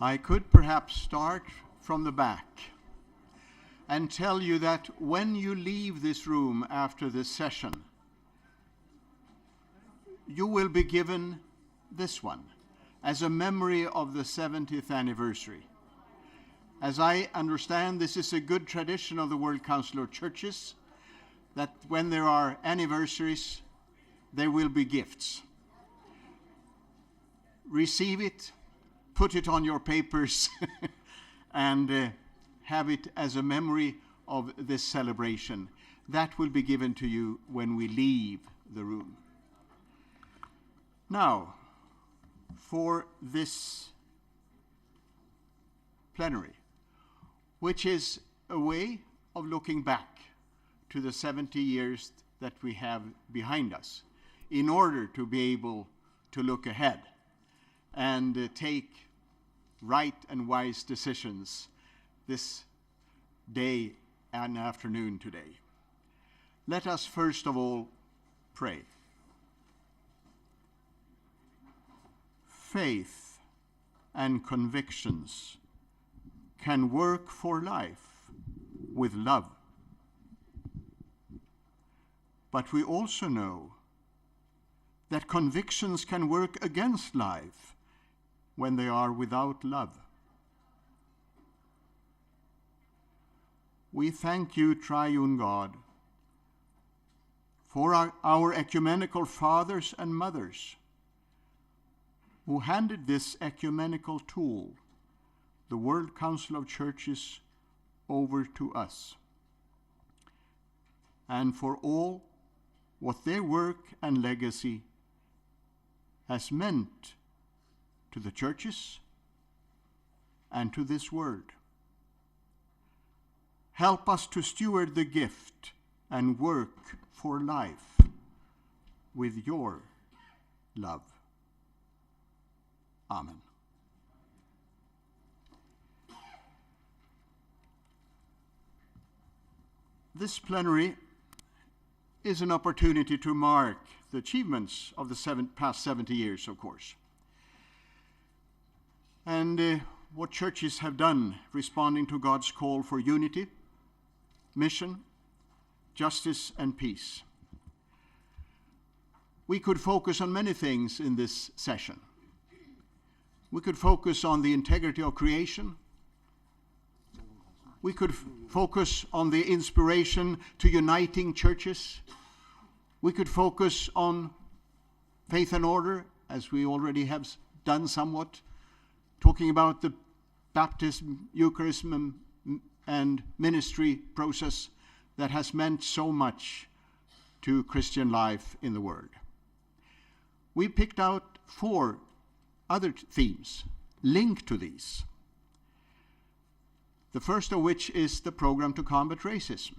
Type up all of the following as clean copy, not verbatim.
I could perhaps start from the back and tell you that when you leave this room after this session, you will be given this one as a memory of the 70th anniversary. As I understand, this is a good tradition of the World Council of Churches, that when there are anniversaries, there will be gifts. Receive it, put it on your papers, and have it as a memory of this celebration. That will be given to you when we leave the room. Now, for this plenary, which is a way of looking back to the 70 years that we have behind us, in order to be able to look ahead and take right and wise decisions this day and afternoon today. Let us first of all pray. Faith and convictions can work for life with love. But we also know that convictions can work against life when they are without love. We thank you, Triune God, for our ecumenical fathers and mothers who handed this ecumenical tool, the World Council of Churches, over to us, and for all what their work and legacy has meant to the churches and to this world. Help us to steward the gift and work for life with your love. Amen. This plenary is an opportunity to mark the achievements of the past 70 years, of course, and what churches have done responding to God's call for unity, mission, justice, and peace. We could focus on many things in this session. We could focus on the integrity of creation. We could focus on the inspiration to uniting churches. We could focus on faith and order, as we already have done somewhat, talking about the baptism, Eucharism, and ministry process that has meant so much to Christian life in the world. We picked out 4 other themes linked to these. The first of which is the program to combat racism.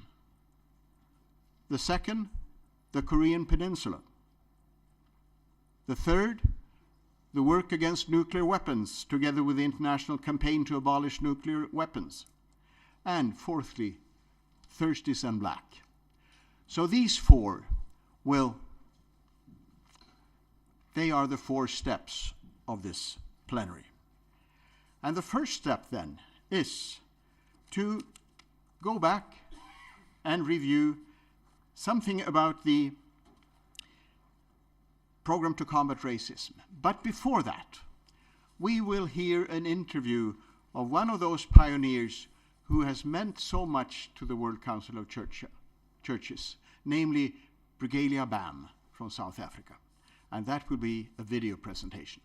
The second, the Korean Peninsula. The third, the work against nuclear weapons, together with the international campaign to abolish nuclear weapons. And fourthly, Thursdays and Black. So these 4 they are the 4 steps of this plenary. And the first step then is to go back and review something about the program to combat racism. But before that, we will hear an interview of one of those pioneers who has meant so much to the World Council of Churches, namely Brigalia Bam from South Africa. And that will be a video presentation.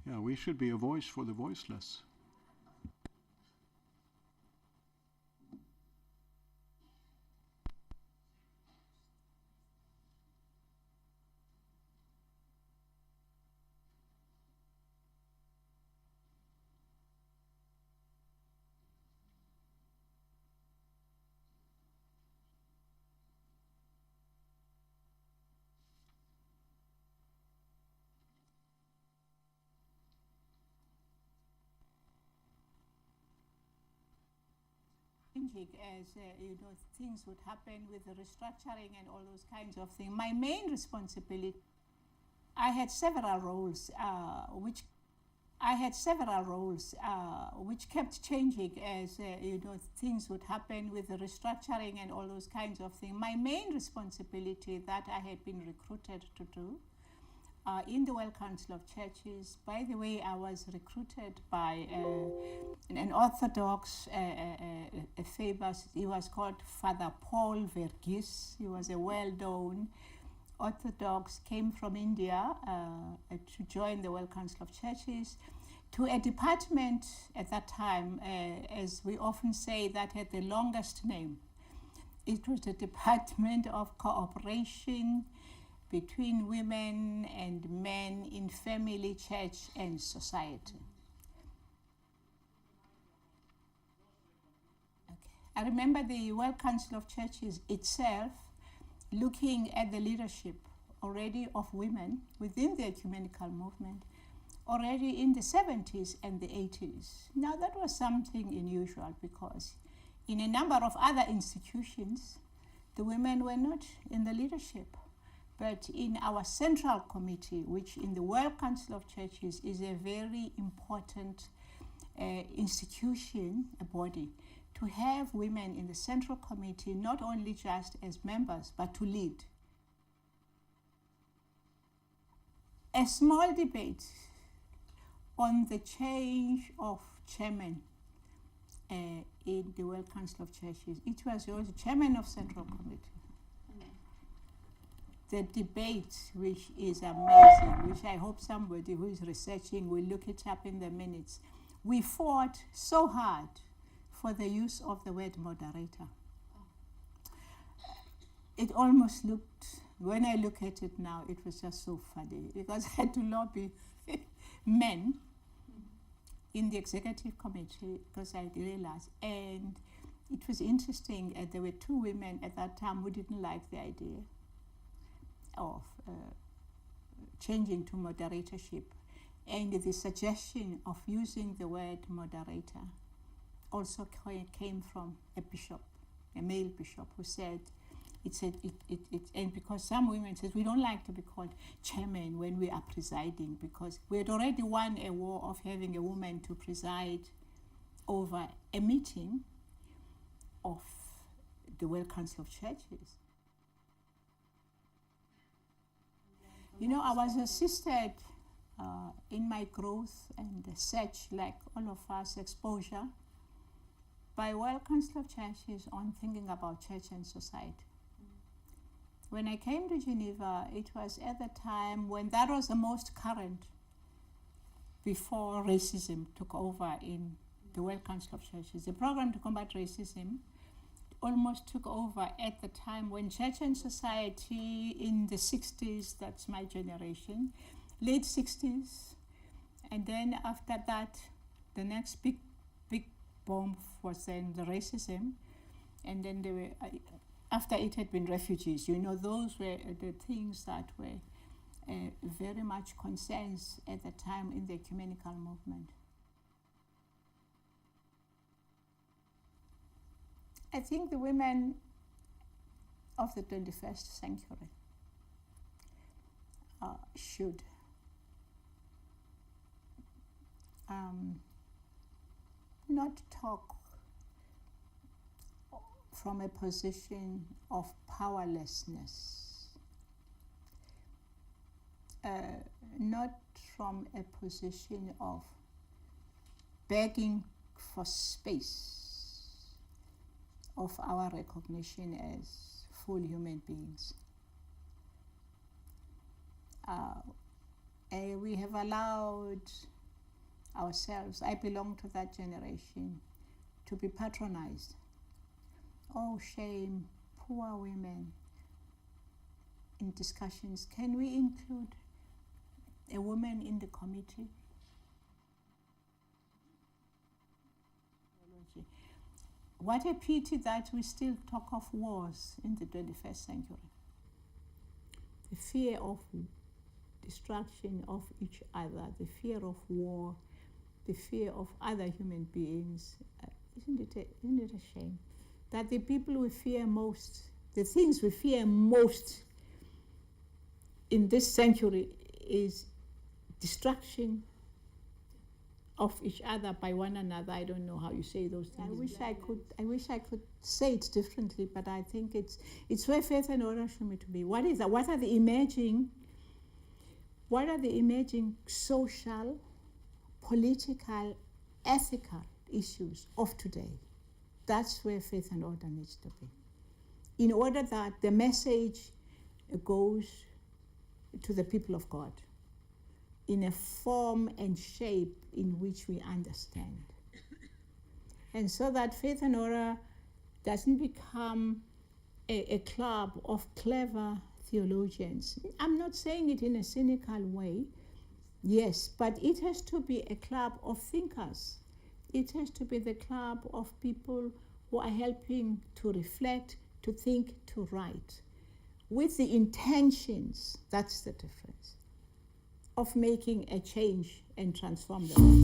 Yeah, we should be a voice for the voiceless. changing as things would happen with the restructuring and all those kinds of things. My main responsibility, I had several roles which kept changing as things would happen with the restructuring and all those kinds of things. My main responsibility that I had been recruited to do in the World Council of Churches. By the way, I was recruited by an Orthodox, famous, he was called Father Paul Verghese. He was a well-known Orthodox, came from India to join the World Council of Churches, to a department at that time, as we often say, that had the longest name. It was the Department of Cooperation between Women and Men in Family, Church and Society. Okay. I remember the World Council of Churches itself looking at the leadership already of women within the ecumenical movement already in the 70s and the 80s. Now that was something unusual because in a number of other institutions, the women were not in the leadership. But in our Central Committee, which in the World Council of Churches is a very important institution, a body, to have women in the Central Committee, not only just as members, but to lead. A small debate on the change of chairman in the World Council of Churches. It was also chairman of Central Committee. The debate, which is amazing, which I hope somebody who is researching will look it up in the minutes. We fought so hard for the use of the word moderator. It almost looked, when I look at it now, it was just so funny because I had to lobby men in the executive committee because I realized, and it was interesting, there were two women at that time who didn't like the idea of changing to moderatorship, and the suggestion of using the word moderator also came from a bishop, a male bishop, who said and because some women said we don't like to be called chairman when we are presiding, because we had already won a war of having a woman to preside over a meeting of the World Council of Churches. I was assisted in my growth and search, like all of us, exposure by World Council of Churches on thinking about church and society. When I came to Geneva, it was at the time when that was the most current, before racism took over in the World Council of Churches. The program to combat racism almost took over at the time when church and society in the 60s, that's my generation, late 60s, and then after that, the next big bomb was then the racism, and then there were, after it had been refugees, those were the things that were very much concerns at the time in the ecumenical movement. I think the women of the 21st century should not talk from a position of powerlessness, not from a position of begging for space of our recognition as full human beings. We have allowed ourselves, I belong to that generation, to be patronized. Oh, shame, poor women. In discussions, can we include a woman in the committee? What a pity that we still talk of wars in the 21st century. The fear of destruction of each other, the fear of war, the fear of other human beings. Isn't it a shame? that the people we fear most, the things we fear most in this century is destruction of each other by one another. I don't know how you say those things. I wish I could say it differently, but I think it's where faith and order should be to be. What are the emerging social, political, ethical issues of today? That's where faith and order needs to be. In order that the message goes to the people of God in a form and shape in which we understand. And so that faith and order doesn't become a club of clever theologians. I'm not saying it in a cynical way, yes, but it has to be a club of thinkers. It has to be the club of people who are helping to reflect, to think, to write, with the intentions, that's the difference, of making a change and transform the world.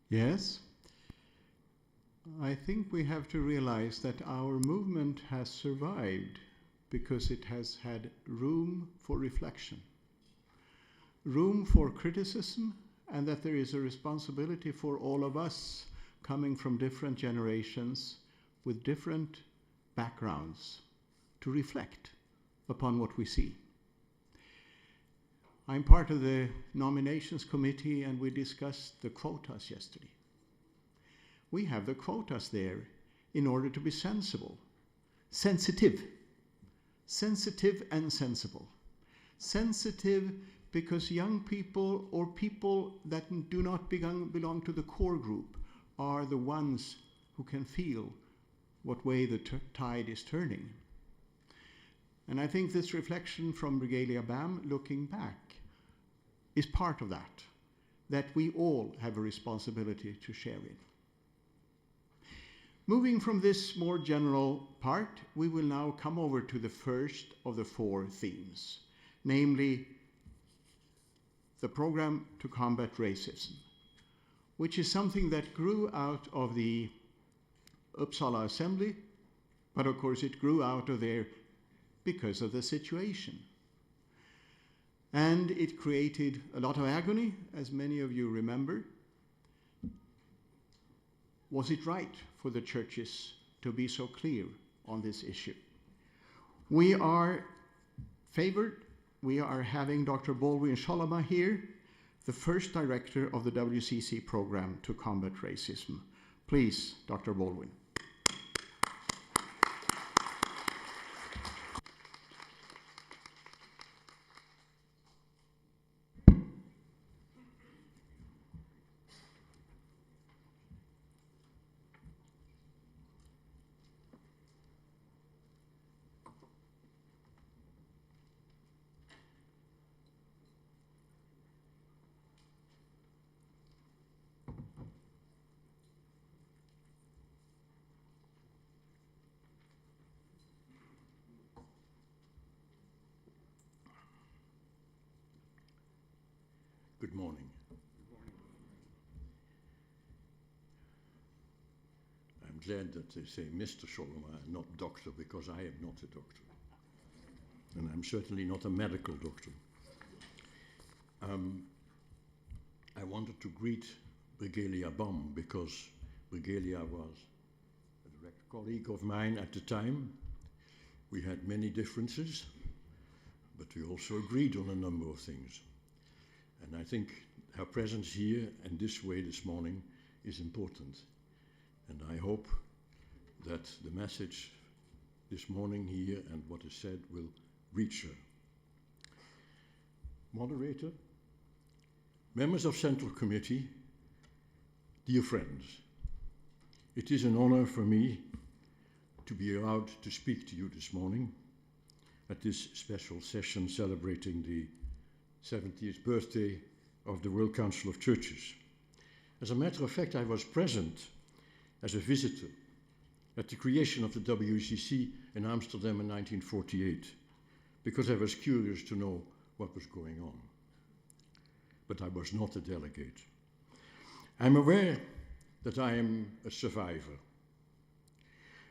Yes, I think we have to realize that our movement has survived because it has had room for reflection, room for criticism, and that there is a responsibility for all of us coming from different generations with different backgrounds to reflect upon what we see. I'm part of the nominations committee, and we discussed the quotas yesterday. We have the quotas there in order to be sensible, sensitive and sensible. Sensitive because young people or people that do not belong to the core group are the ones who can feel what way the tide is turning. And I think this reflection from Regalia BAM, looking back, is part of that we all have a responsibility to share in. Moving from this more general part, we will now come over to the first of the four themes, namely the program to combat racism, which is something that grew out of the Uppsala Assembly, but of course it grew out of there because of the situation. And it created a lot of agony, as many of you remember. Was it right for the churches to be so clear on this issue? We are favored. We are having Dr. Baldwin Sholama here, the first director of the WCC program to combat racism. Please, Dr. Baldwin. Good morning. I'm glad that they say Mr. Sholoma and not doctor, because I am not a doctor. And I'm certainly not a medical doctor. I wanted to greet Regalia BAM because Regalia was a direct colleague of mine at the time. We had many differences, but we also agreed on a number of things. And I think her presence here and this way this morning is important. And I hope that the message this morning here and what is said will reach her. Moderator, members of Central Committee, dear friends, it is an honor for me to be allowed to speak to you this morning at this special session celebrating the 70th birthday of the World Council of Churches. As a matter of fact, I was present as a visitor at the creation of the WCC in Amsterdam in 1948, because I was curious to know what was going on. But I was not a delegate. I'm aware that I am a survivor,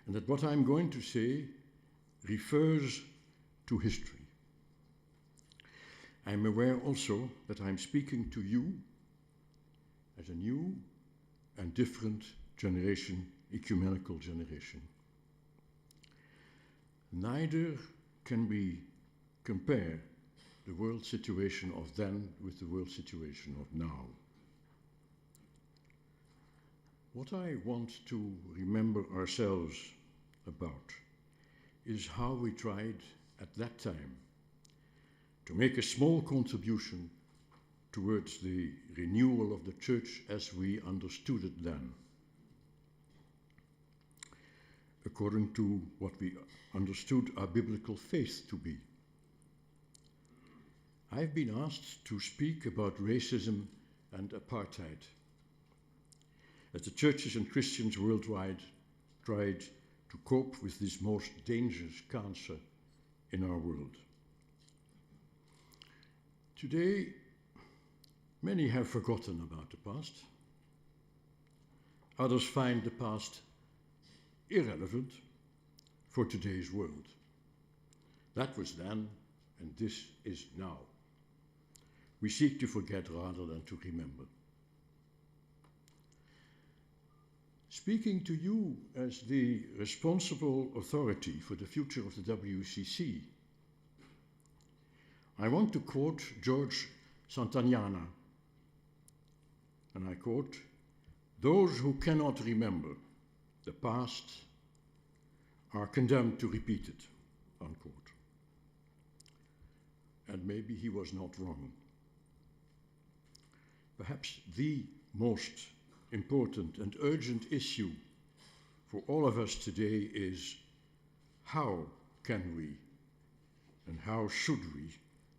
and that what I'm going to say refers to history. I'm aware also that I'm speaking to you as a new and different generation, ecumenical generation. Neither can we compare the world situation of then with the world situation of now. What I want to remember ourselves about is how we tried at that time to make a small contribution towards the renewal of the Church as we understood it then, according to what we understood our biblical faith to be. I've been asked to speak about racism and apartheid, as the churches and Christians worldwide tried to cope with this most dangerous cancer in our world. Today, many have forgotten about the past. Others find the past irrelevant for today's world. That was then, and this is now. We seek to forget rather than to remember. Speaking to you as the responsible authority for the future of the WCC, I want to quote George Santayana, and I quote, "Those who cannot remember the past are condemned to repeat it," unquote. And maybe he was not wrong. Perhaps the most important and urgent issue for all of us today is how can we and how should we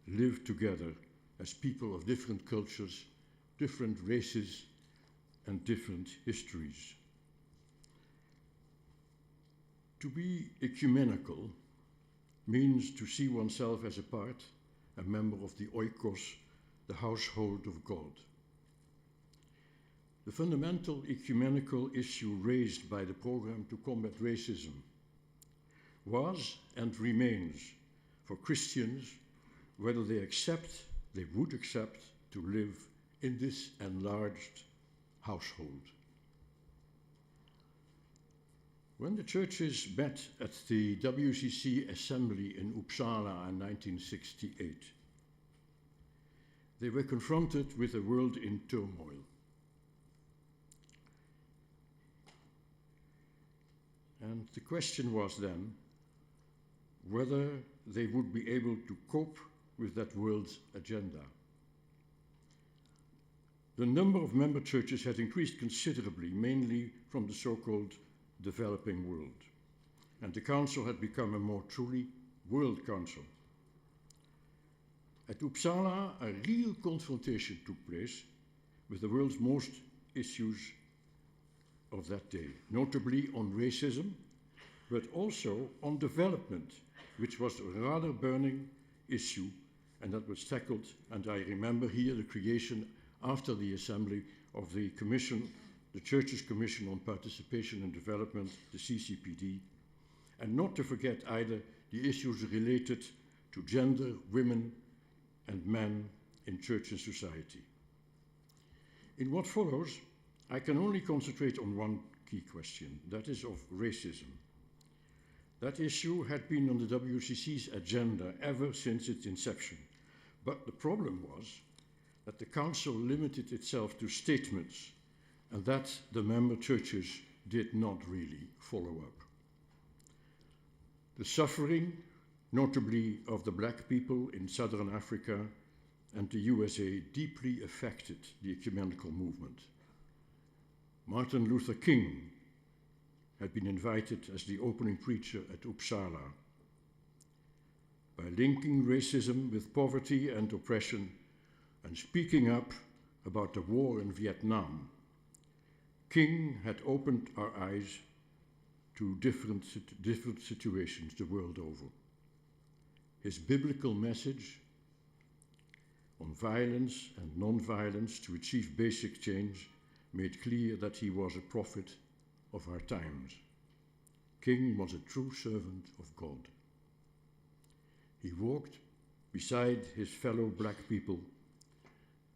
live together as people of different cultures, different races, and different histories. To be ecumenical means to see oneself as a member of the oikos, the household of God. The fundamental ecumenical issue raised by the program to combat racism was and remains for Christians whether they would accept to live in this enlarged household. When the churches met at the WCC Assembly in Uppsala in 1968, they were confronted with a world in turmoil. And the question was then whether they would be able to cope with that world's agenda. The number of member churches had increased considerably, mainly from the so-called developing world, and the council had become a more truly world council. At Uppsala, a real confrontation took place with the world's most issues of that day, notably on racism, but also on development, which was a rather burning issue, and that was tackled, and I remember here the creation after the Assembly of the Commission, the Church's Commission on Participation and Development, the CCPD, and not to forget either the issues related to gender, women, and men in church and society. In what follows, I can only concentrate on one key question, that is of racism. That issue had been on the WCC's agenda ever since its inception, but the problem was that the Council limited itself to statements and that the member churches did not really follow up. The suffering, notably of the black people in Southern Africa and the USA, deeply affected the ecumenical movement. Martin Luther King had been invited as the opening preacher at Uppsala. By linking racism with poverty and oppression and speaking up about the war in Vietnam, King had opened our eyes to different situations the world over. His biblical message on violence and non-violence to achieve basic change made clear that he was a prophet of our times. King was a true servant of God. He walked beside his fellow black people,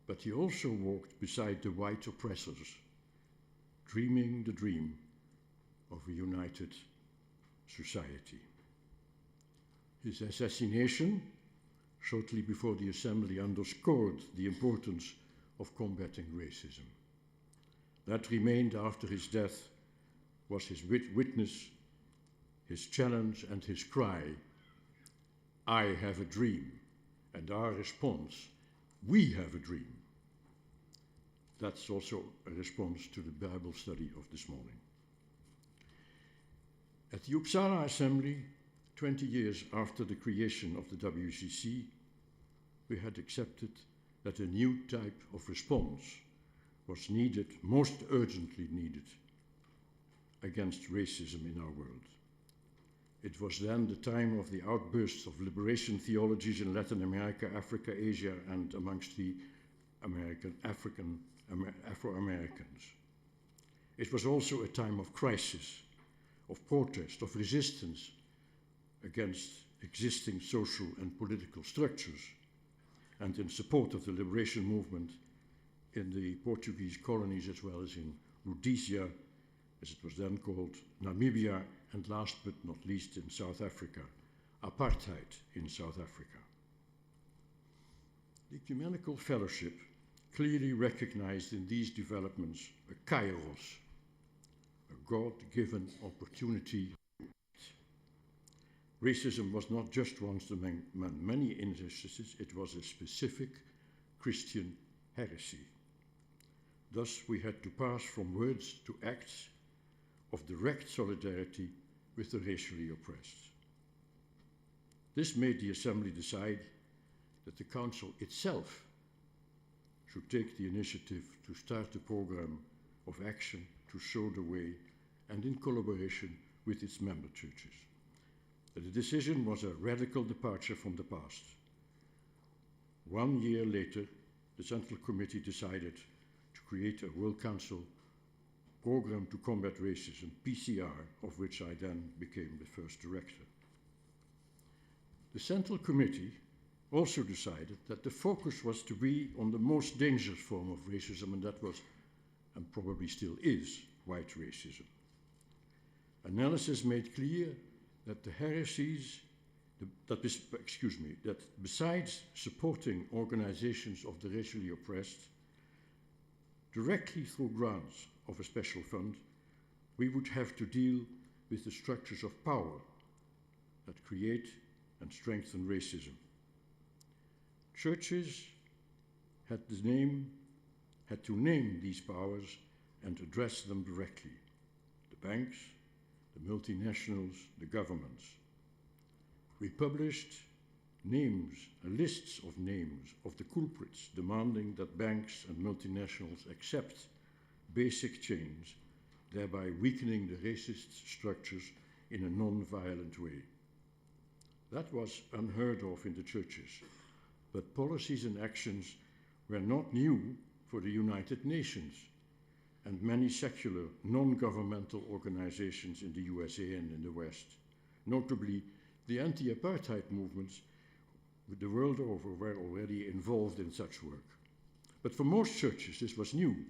but he also walked beside the white oppressors, dreaming the dream of a united society. His assassination, shortly before the Assembly, underscored the importance of combating racism. That remained after his death was his witness, his challenge and his cry, "I have a dream," and our response, "We have a dream." That's also a response to the Bible study of this morning. At the Uppsala Assembly, 20 years after the creation of the WCC, we had accepted that a new type of response was needed, most urgently needed, against racism in our world. It was then the time of the outbursts of liberation theologies in Latin America, Africa, Asia, and amongst the Afro-Americans. It was also a time of crisis, of protest, of resistance against existing social and political structures, and in support of the liberation movement in the Portuguese colonies as well as in Rhodesia, as it was then called, Namibia, and last but not least in South Africa, apartheid in South Africa. The Ecumenical Fellowship clearly recognized in these developments a kairos, a God-given opportunity. Racism was not just one among many injustices, it was a specific Christian heresy. Thus, we had to pass from words to acts of direct solidarity with the racially oppressed. This made the Assembly decide that the Council itself should take the initiative to start a program of action to show the way, and in collaboration with its member churches. The decision was a radical departure from the past. 1 year later, the Central Committee decided to create a World Council program to combat racism, PCR, of which I then became the first director. The Central Committee also decided that the focus was to be on the most dangerous form of racism, and that was, and probably still is, white racism. Analysis made clear that the heresies, that besides supporting organizations of the racially oppressed, directly through grants of a special fund, we would have to deal with the structures of power that create and strengthen racism. Churches had to name these powers and address them directly. The banks, the multinationals, the governments. We published lists of names of the culprits, demanding that banks and multinationals accept basic change, thereby weakening the racist structures in a non-violent way. That was unheard of in the churches, but policies and actions were not new for the United Nations and many secular, non-governmental organizations in the USA and in the West. Notably, the anti-apartheid movements the world over were already involved in such work. But for most churches, this was new.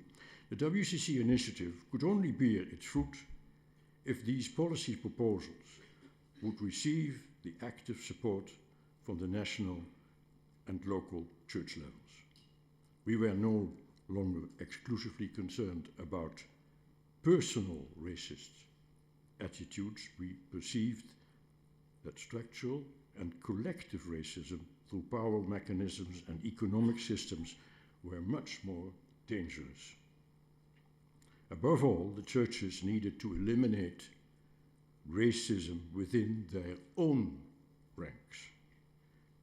The WCC initiative could only bear its fruit if these policy proposals would receive the active support from the national and local church levels. We were no longer exclusively concerned about personal racist attitudes. We perceived that structural and collective racism through power mechanisms and economic systems were much more dangerous. Above all, the churches needed to eliminate racism within their own ranks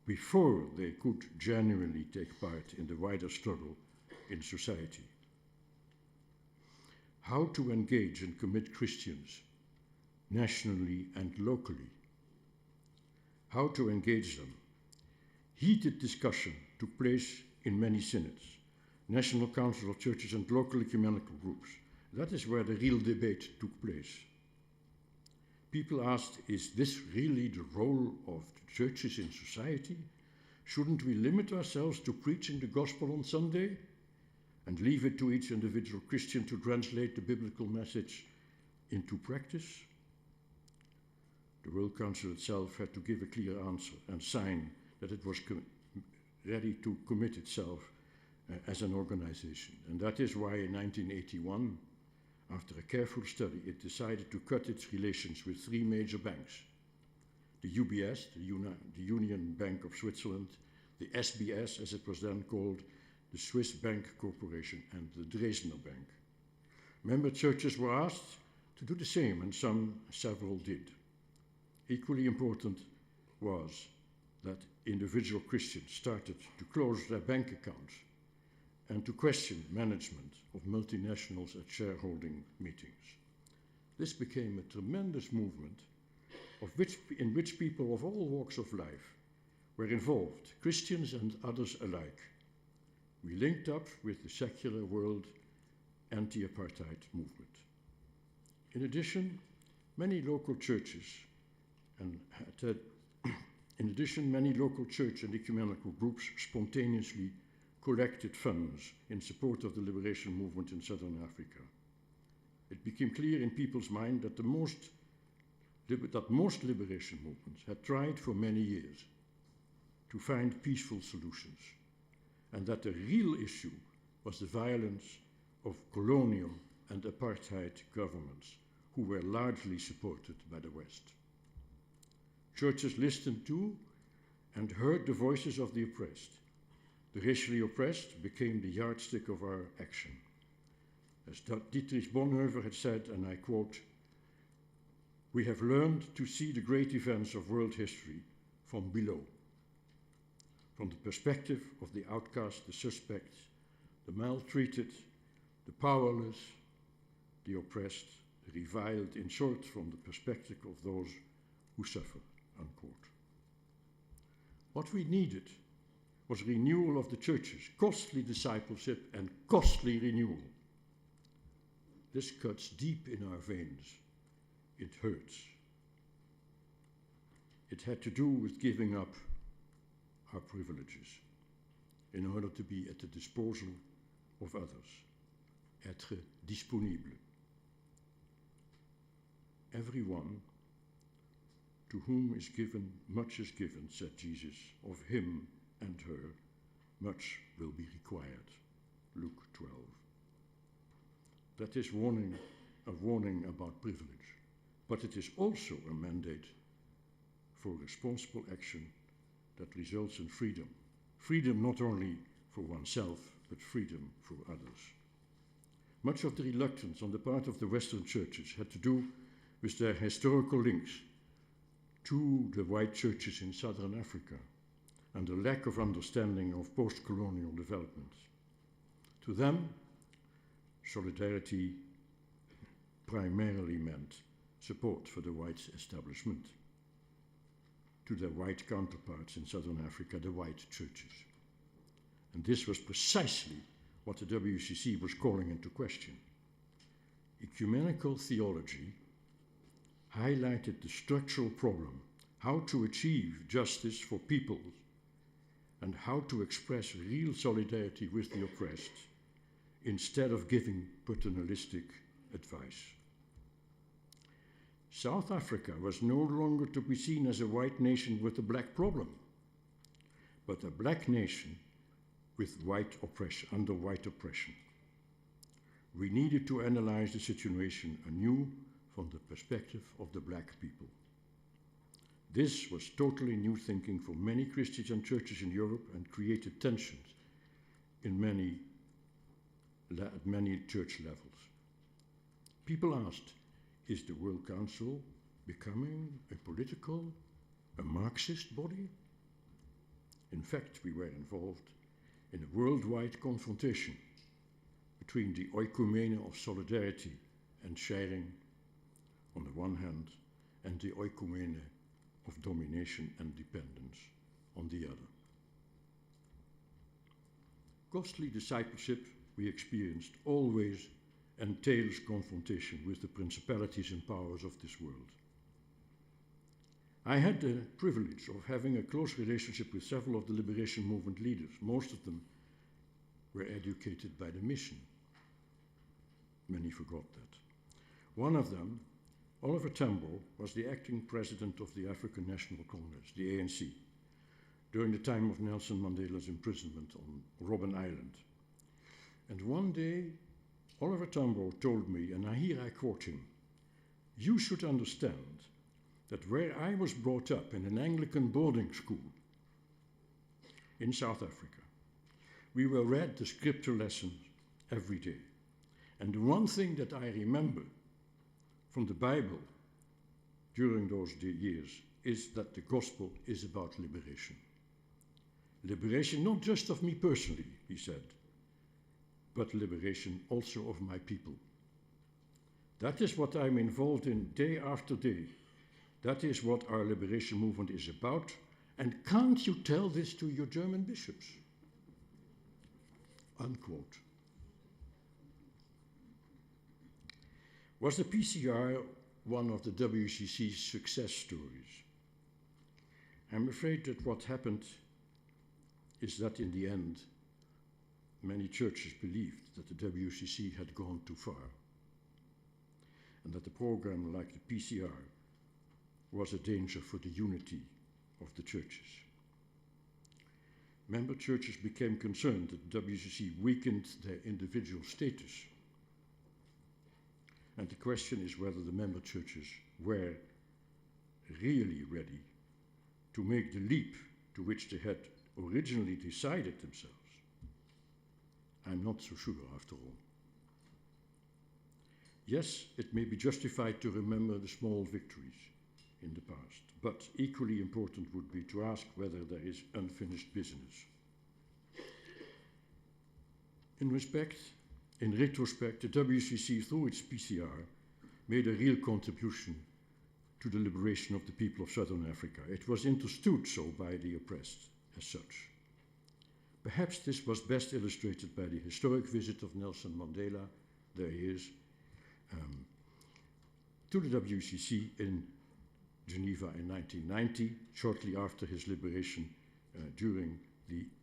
before they could genuinely take part in the wider struggle in society. How to engage and commit Christians nationally and locally. How to engage them? Heated discussion took place in many synods, National Council of Churches and local ecumenical groups. That is where the real debate took place. People asked, is this really the role of the churches in society? Shouldn't we limit ourselves to preaching the gospel on Sunday and leave it to each individual Christian to translate the biblical message into practice? The World Council itself had to give a clear answer and sign that it was ready to commit itself as an organization. And that is why in 1981, after a careful study, it decided to cut its relations with three major banks: the UBS, the Union Bank of Switzerland, the SBS, as it was then called, the Swiss Bank Corporation, and the Dresdner Bank. Member churches were asked to do the same, and several did. Equally important was that individual Christians started to close their bank accounts and to question management of multinationals at shareholding meetings. This became a tremendous movement in which people of all walks of life were involved, Christians and others alike. We linked up with the secular world anti-apartheid movement. In addition, many local church and ecumenical groups spontaneously collected funds in support of the liberation movement in southern Africa. It became clear in people's mind that most liberation movements had tried for many years to find peaceful solutions, and that the real issue was the violence of colonial and apartheid governments who were largely supported by the West. Churches listened to and heard the voices of the oppressed. The racially oppressed became the yardstick of our action. As Dietrich Bonhoeffer had said, and I quote, "We have learned to see the great events of world history from below, from the perspective of the outcast, the suspect, the maltreated, the powerless, the oppressed, the reviled, in short, from the perspective of those who suffer," unquote. What we needed was renewal of the churches, costly discipleship and costly renewal. This cuts deep in our veins. It hurts. It had to do with giving up our privileges in order to be at the disposal of others. Être disponible. Everyone to whom is given, much is given, said Jesus. Of him and her, much will be required. Luke 12. That is a warning about privilege, but it is also a mandate for responsible action that results in freedom. Freedom not only for oneself, but freedom for others. Much of the reluctance on the part of the Western churches had to do with their historical links to the white churches in southern Africa and the lack of understanding of post-colonial developments. To them, solidarity primarily meant support for the white establishment. To their white counterparts in southern Africa, the white churches. And this was precisely what the WCC was calling into question. Ecumenical theology highlighted the structural problem, how to achieve justice for peoples and how to express real solidarity with the oppressed instead of giving paternalistic advice. South Africa was no longer to be seen as a white nation with a black problem, but a black nation with white oppression, under white oppression. We needed to analyze the situation anew from the perspective of the black people. This was totally new thinking for many Christians and churches in Europe and created tensions in at many church levels. People asked, is the World Council becoming a Marxist body? In fact, we were involved in a worldwide confrontation between the oikumene of solidarity and sharing on the one hand, and the oikumene of domination and dependence on the other. Costly discipleship, we experienced, always entails confrontation with the principalities and powers of this world. I had the privilege of having a close relationship with several of the liberation movement leaders. Most of them were educated by the mission. Many forgot that. One of them, Oliver Tambo, was the acting president of the African National Congress, the ANC, during the time of Nelson Mandela's imprisonment on Robben Island. And one day, Oliver Tambo told me, and here I quote him, "You should understand that where I was brought up in an Anglican boarding school in South Africa, we were read the scripture lessons every day. And the one thing that I remember from the Bible during those years is that the gospel is about liberation. Liberation not just of me personally," he said, "but liberation also of my people. That is what I'm involved in day after day. That is what our liberation movement is about. And can't you tell this to your German bishops?" Unquote. Was the PCR one of the WCC's success stories? I'm afraid that what happened is that in the end, many churches believed that the WCC had gone too far, and that a program like the PCR was a danger for the unity of the churches. Member churches became concerned that the WCC weakened their individual status. And the question is whether the member churches were really ready to make the leap to which they had originally decided themselves. I'm not so sure, after all. Yes, it may be justified to remember the small victories in the past, but equally important would be to ask whether there is unfinished business. In retrospect, the WCC, through its PCR, made a real contribution to the liberation of the people of Southern Africa. It was understood so by the oppressed as such. Perhaps this was best illustrated by the historic visit of Nelson Mandela, there he is, to the WCC in Geneva in 1990, shortly after his liberation, during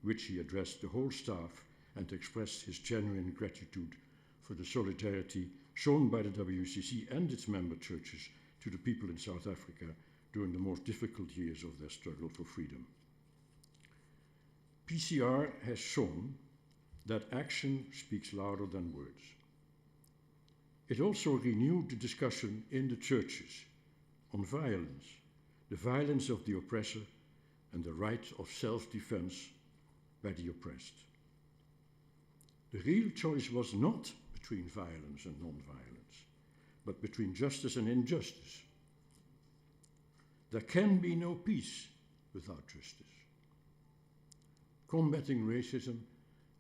which he addressed the whole staff and expressed his genuine gratitude for the solidarity shown by the WCC and its member churches to the people in South Africa during the most difficult years of their struggle for freedom. PCR has shown that action speaks louder than words. It also renewed the discussion in the churches on violence, the violence of the oppressor and the right of self-defense by the oppressed. The real choice was not between violence and non-violence, but between justice and injustice. There can be no peace without justice. Combating racism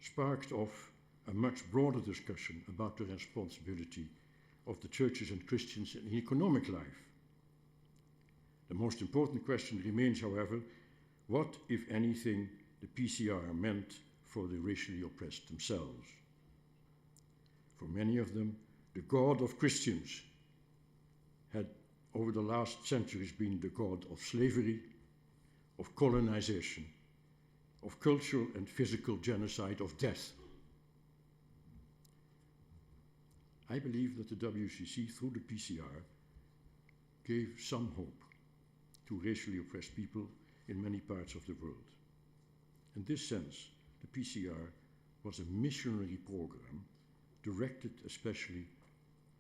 sparked off a much broader discussion about the responsibility of the churches and Christians in economic life. The most important question remains, however, what, if anything, the PCR meant for the racially oppressed themselves. For many of them, the God of Christians had, over the last centuries, been the God of slavery, of colonization, of cultural and physical genocide, of death. I believe that the WCC, through the PCR, gave some hope to racially oppressed people in many parts of the world. In this sense, the PCR was a missionary program directed especially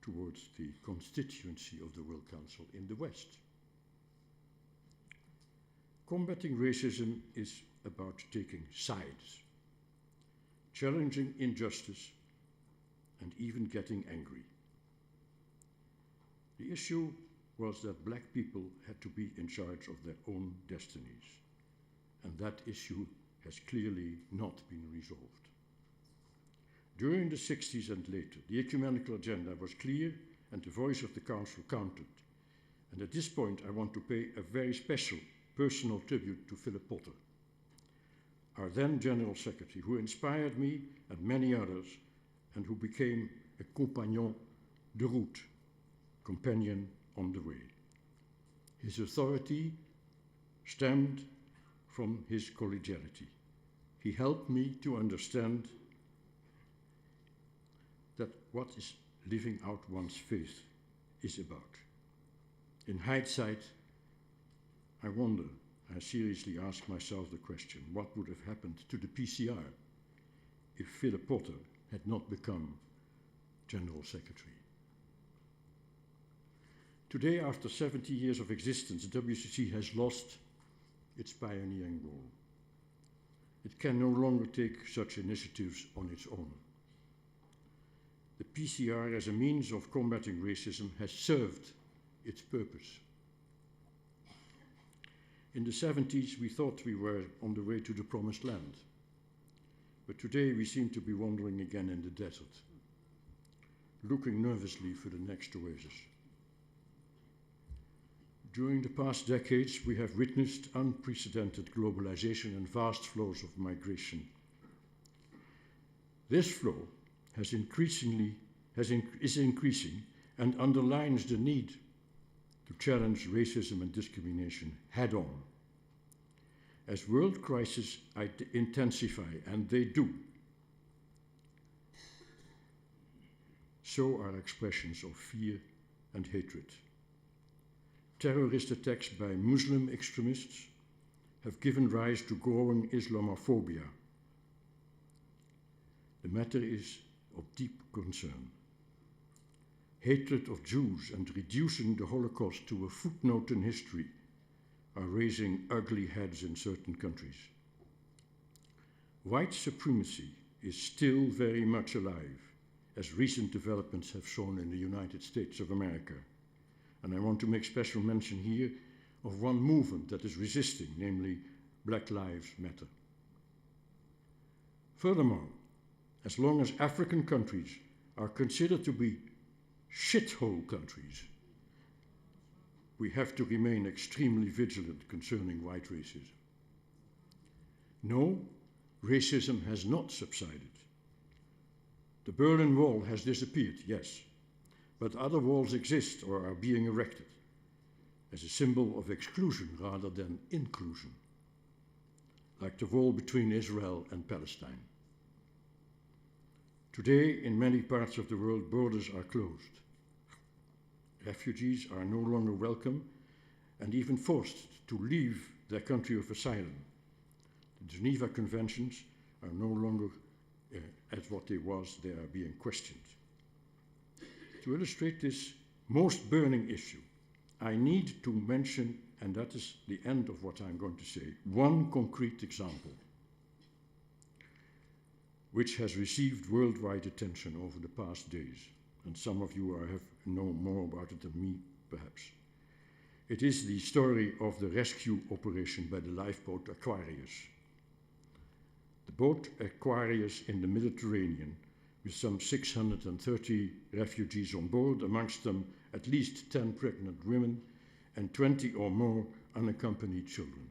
towards the constituency of the World Council in the West. Combating racism is about taking sides, challenging injustice, and even getting angry. The issue was that black people had to be in charge of their own destinies, and that issue has clearly not been resolved. During the 60s and later, the ecumenical agenda was clear and the voice of the Council counted. And at this point, I want to pay a very special personal tribute to Philip Potter, our then General Secretary, who inspired me and many others, and who became a compagnon de route, companion on the way. His authority stemmed from his collegiality. He helped me to understand that what is living out one's faith is about. In hindsight, I wonder, I seriously ask myself the question, what would have happened to the PCR if Philip Potter had not become General Secretary? Today, after 70 years of existence, WCC has lost its pioneering role. It can no longer take such initiatives on its own. The PCR, as a means of combating racism, has served its purpose. In the 70s, we thought we were on the way to the promised land. But today, we seem to be wandering again in the desert, looking nervously for the next oasis. During the past decades, we have witnessed unprecedented globalization and vast flows of migration. This flow is increasing and underlines the need to challenge racism and discrimination head-on. As world crises intensify, and they do, so are expressions of fear and hatred. Terrorist attacks by Muslim extremists have given rise to growing Islamophobia. The matter is of deep concern. Hatred of Jews and reducing the Holocaust to a footnote in history are raising ugly heads in certain countries. White supremacy is still very much alive, as recent developments have shown in the United States of America. And I want to make special mention here of one movement that is resisting, namely Black Lives Matter. Furthermore, as long as African countries are considered to be shithole countries, we have to remain extremely vigilant concerning white racism. No, racism has not subsided. The Berlin Wall has disappeared, yes, but other walls exist or are being erected as a symbol of exclusion rather than inclusion, like the wall between Israel and Palestine. Today, in many parts of the world, borders are closed. Refugees are no longer welcome and even forced to leave their country of asylum. The Geneva Conventions are no longer as what they was, they are being questioned. To illustrate this most burning issue, I need to mention, and that is the end of what I'm going to say, one concrete example which has received worldwide attention over the past days, and some of you know more about it than me, perhaps. It is the story of the rescue operation by the lifeboat Aquarius. The boat Aquarius in the Mediterranean, with some 630 refugees on board, amongst them at least 10 pregnant women and 20 or more unaccompanied children.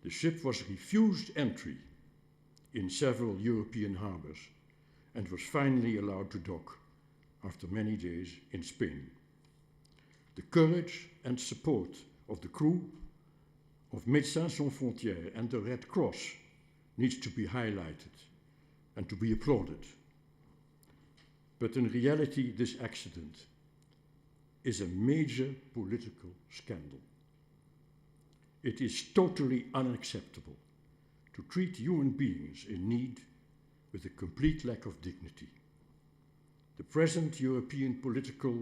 The ship was refused entry in several European harbors and was finally allowed to dock after many days in Spain. The courage and support of the crew of Médecins Sans Frontières and the Red Cross needs to be highlighted and to be applauded. But in reality, this accident is a major political scandal. It is totally unacceptable to treat human beings in need with a complete lack of dignity. The present European political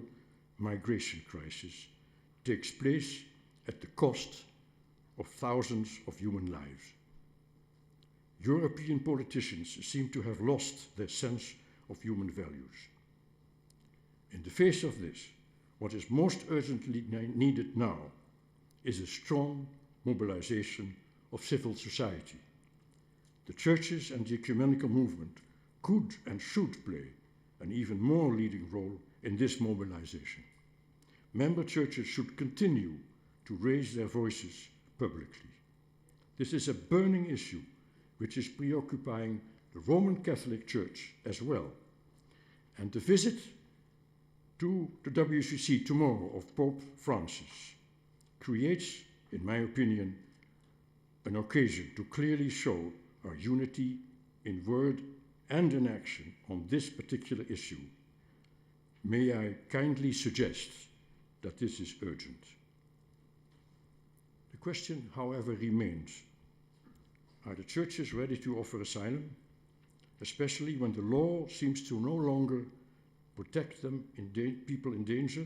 migration crisis takes place at the cost of thousands of human lives. European politicians seem to have lost their sense of human values. In the face of this, what is most urgently needed now is a strong mobilization of civil society. The churches and the ecumenical movement could and should play an even more leading role in this mobilization. member churches should continue to raise their voices publicly. This is a burning issue which is preoccupying the Roman Catholic Church as well. And the visit to the WCC tomorrow of Pope Francis creates, in my opinion, an occasion to clearly show our unity in word and in action on this particular issue. May I kindly suggest that this is urgent. The question, however, remains: are the churches ready to offer asylum, especially when the law seems to no longer protect them, people in danger?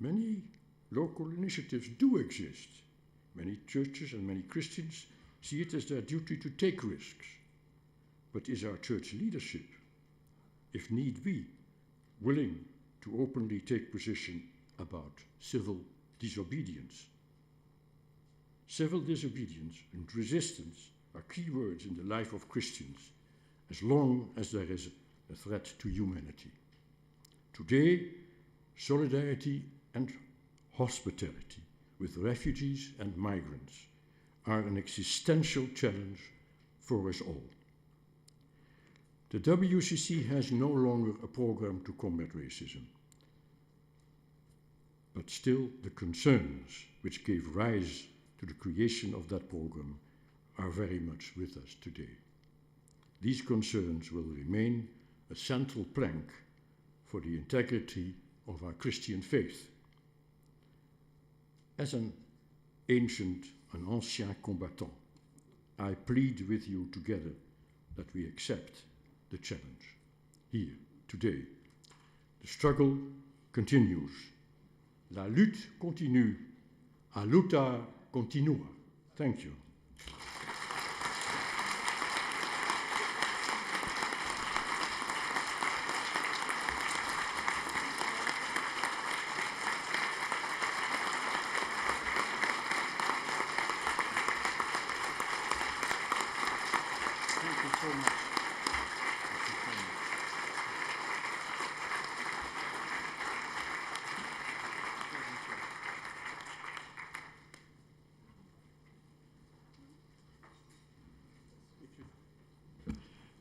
Many local initiatives do exist. Many churches and many Christians see it as their duty to take risks. But is our church leadership, if need be, willing to openly take position about civil disobedience? Civil disobedience and resistance are key words in the life of Christians, as long as there is a threat to humanity. Today, solidarity and hospitality with refugees and migrants are an existential challenge for us all. The WCC has no longer a program to combat racism, but still the concerns which gave rise to the creation of that program are very much with us today. These concerns will remain a central plank for the integrity of our Christian faith. As an ancien combattant, I plead with you together that we accept the challenge. Here, today, the struggle continues. La lutte continue. A luta continua. Thank you.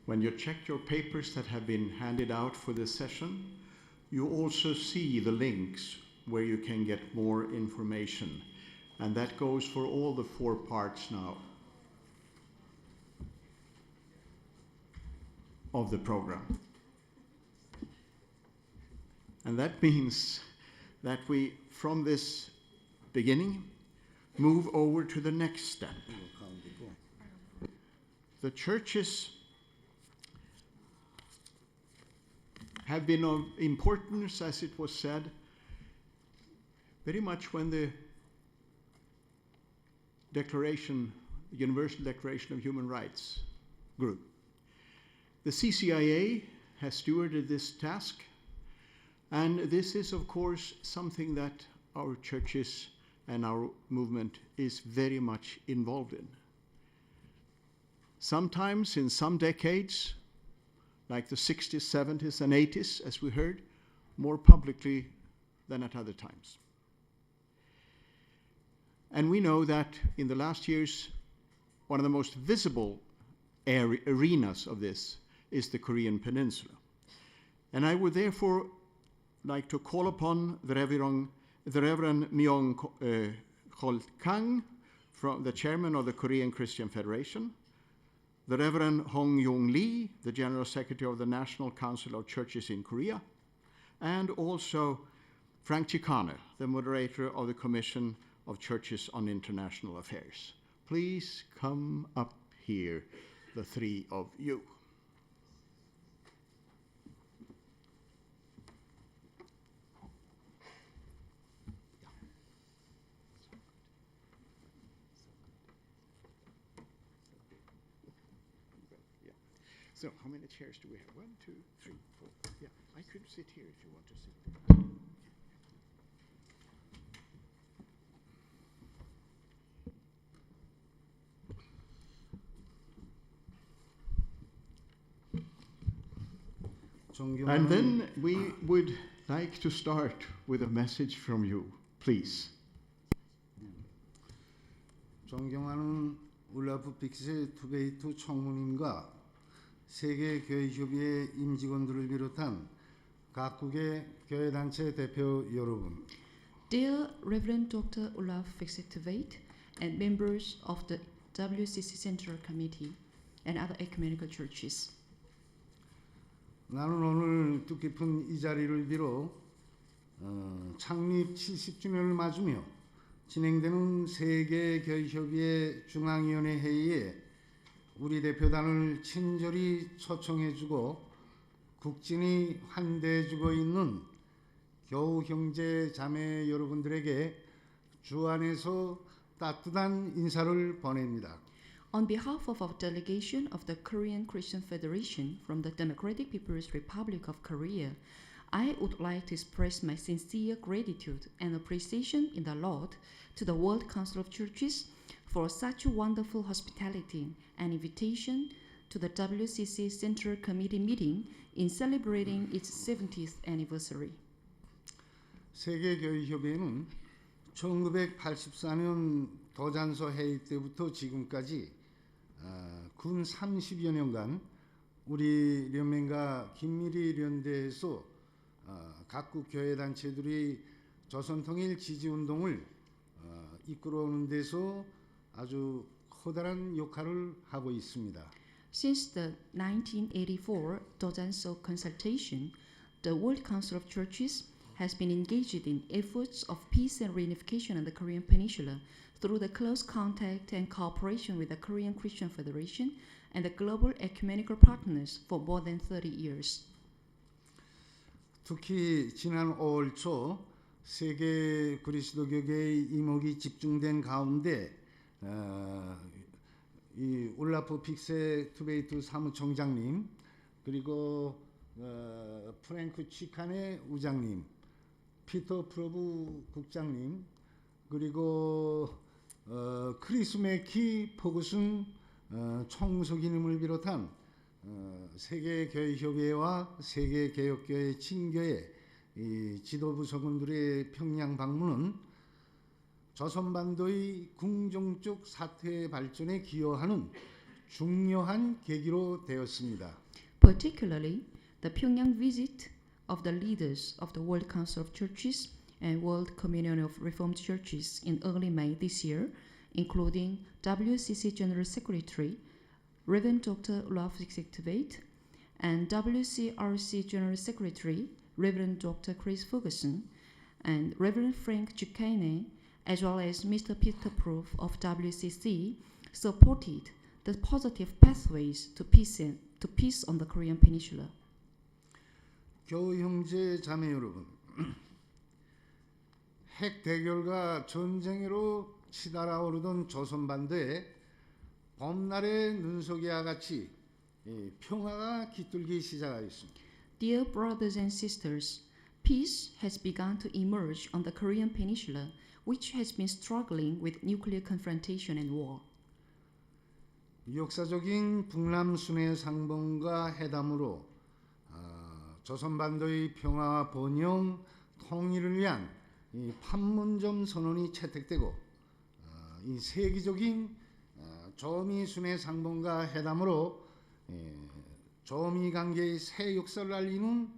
When you check your papers that have been handed out for this session, you also see the links where you can get more information. And that goes for all the 4 parts now of the program. And that means that we, from this beginning, move over to the next step. The churches have been of importance, as it was said, very much when the Universal Declaration of Human Rights grew. The CCIA has stewarded this task, and this is, of course, something that our churches and our movement is very much involved in. Sometimes, in some decades, like the 60s, 70s, and 80s, as we heard, more publicly than at other times. And we know that in the last years, one of the most visible arenas of this is the Korean Peninsula. And I would therefore like to call upon the Reverend Myung-Chol Kang, the chairman of the Korean Christian Federation, the Reverend Hong Young Lee, the General Secretary of the National Council of Churches in Korea, and also Frank Chicane, the moderator of the Commission of Churches on International Affairs. Please come up here, the 3 of you. So, how many chairs do we have? 1, 2, 3, 4. Yeah, I could sit here if you want to sit there. And then we would like to start with a message from you, please. 존경하는 울라프 픽스 투베이투 총무님과 세계교회협의회 임직원들을 비롯한 각국의 교회단체 대표 여러분, Dear Reverend Dr. Olaf Fixetivate and members of the WCC Central Committee and other ecumenical churches. 나는 오늘 뜻깊은 이 자리를 빌어 창립 70주년을 맞으며 진행되는 세계교회협의회 중앙위원회 회의에 우리 대표단을 친절히 초청해주고 국진이 환대해주고 있는 교우 형제 자매 여러분들에게 주 안에서 따뜻한 인사를 보냅니다. On behalf of our delegation of the Korean Christian Federation from the Democratic People's Republic of Korea, I would like to express my sincere gratitude and appreciation in the Lord to the World Council of Churches for such wonderful hospitality and invitation to the WCC Central Committee meeting in celebrating its 70th anniversary. 세계교회협의회는 1984년 도잔소 회의 때부터 지금까지 근 30여 년간 우리 연맹과 긴밀히 연대해서 각국 교회단체들이 조선통일 지지운동을 이끌어오는 데서 아주 커다란 역할을 하고 있습니다. Since the 1984 Dojanso consultation, the World Council of Churches has been engaged in efforts of peace and reunification in the Korean Peninsula through the close contact and cooperation with the Korean Christian Federation and the global ecumenical partners for more than 30 years. 특히 지난 5월 초 세계 그리스도교계의 이목이 집중된 가운데 이 울라프 픽세 투베이투 사무총장님 그리고 프랭크 치칸의 우장님, 피터 프로브 국장님 그리고 크리스 맥키 포그슨 총무석이님을 비롯한 세계교회협의회와 세계개혁교회 친교회 지도부 성원들의 평양 방문은 조선반도의 궁정적 사태 발전에 기여하는 중요한 계기로 되었습니다. Particularly, the Pyongyang visit of the leaders of the World Council of Churches and World Communion of Reformed Churches in early May this year, including WCC General Secretary Reverend Dr. Olaf Fixetivate and WCRC General Secretary Reverend Dr. Chris Ferguson and Reverend Frank Chikane, as well as Mr. Peter Proof of WCC, supported the positive pathways to peace on the Korean Peninsula. 교우 형제 자매 여러분, 핵 대결과 전쟁으로 치달아오르던 조선반도에 봄날의 눈속이와 같이 평화가 깃들기 시작하였습니다. Dear brothers and sisters, peace has begun to emerge on the Korean Peninsula, which has been struggling with nuclear confrontation and war. 역사적인 북남 순회 상봉과 회담으로 조선반도의 평화와 번영, 통일을 위한 이 판문점 선언이 채택되고 이 세계적인 조미 순회 상봉과 회담으로 조미 관계의 새 역사를 알리는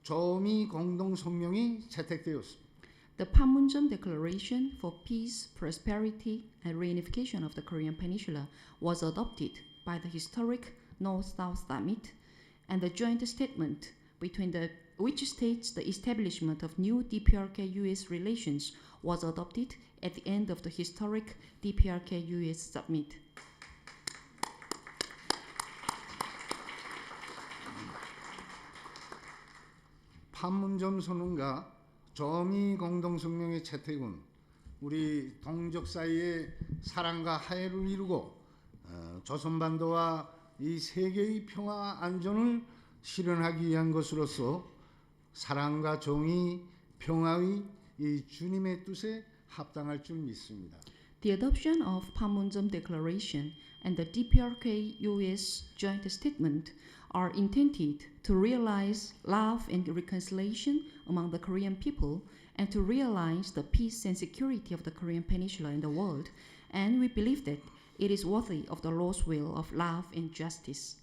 조미 공동 성명이 채택되었습니다. The Panmunjom Declaration for Peace, Prosperity and Reunification of the Korean Peninsula was adopted by the historic North-South Summit, and the joint statement between which states the establishment of new DPRK-US relations was adopted at the end of the historic DPRK-US summit. 판문점 선언과 조미 공동성명의 채택은 우리 동족 사이의 사랑과 화해를 이루고 조선반도와 이 세계의 평화와 안전을 실현하기 위한 것으로서 사랑과 정의, 평화의 이 주님의 뜻에 합당할 줄 믿습니다. The adoption of Panmunjom Declaration and the DPRK-US joint statement are intended to realize love and reconciliation among the Korean people and to realize the peace and security of the Korean Peninsula and the world. And we believe that it is worthy of the Lord's will of love and justice.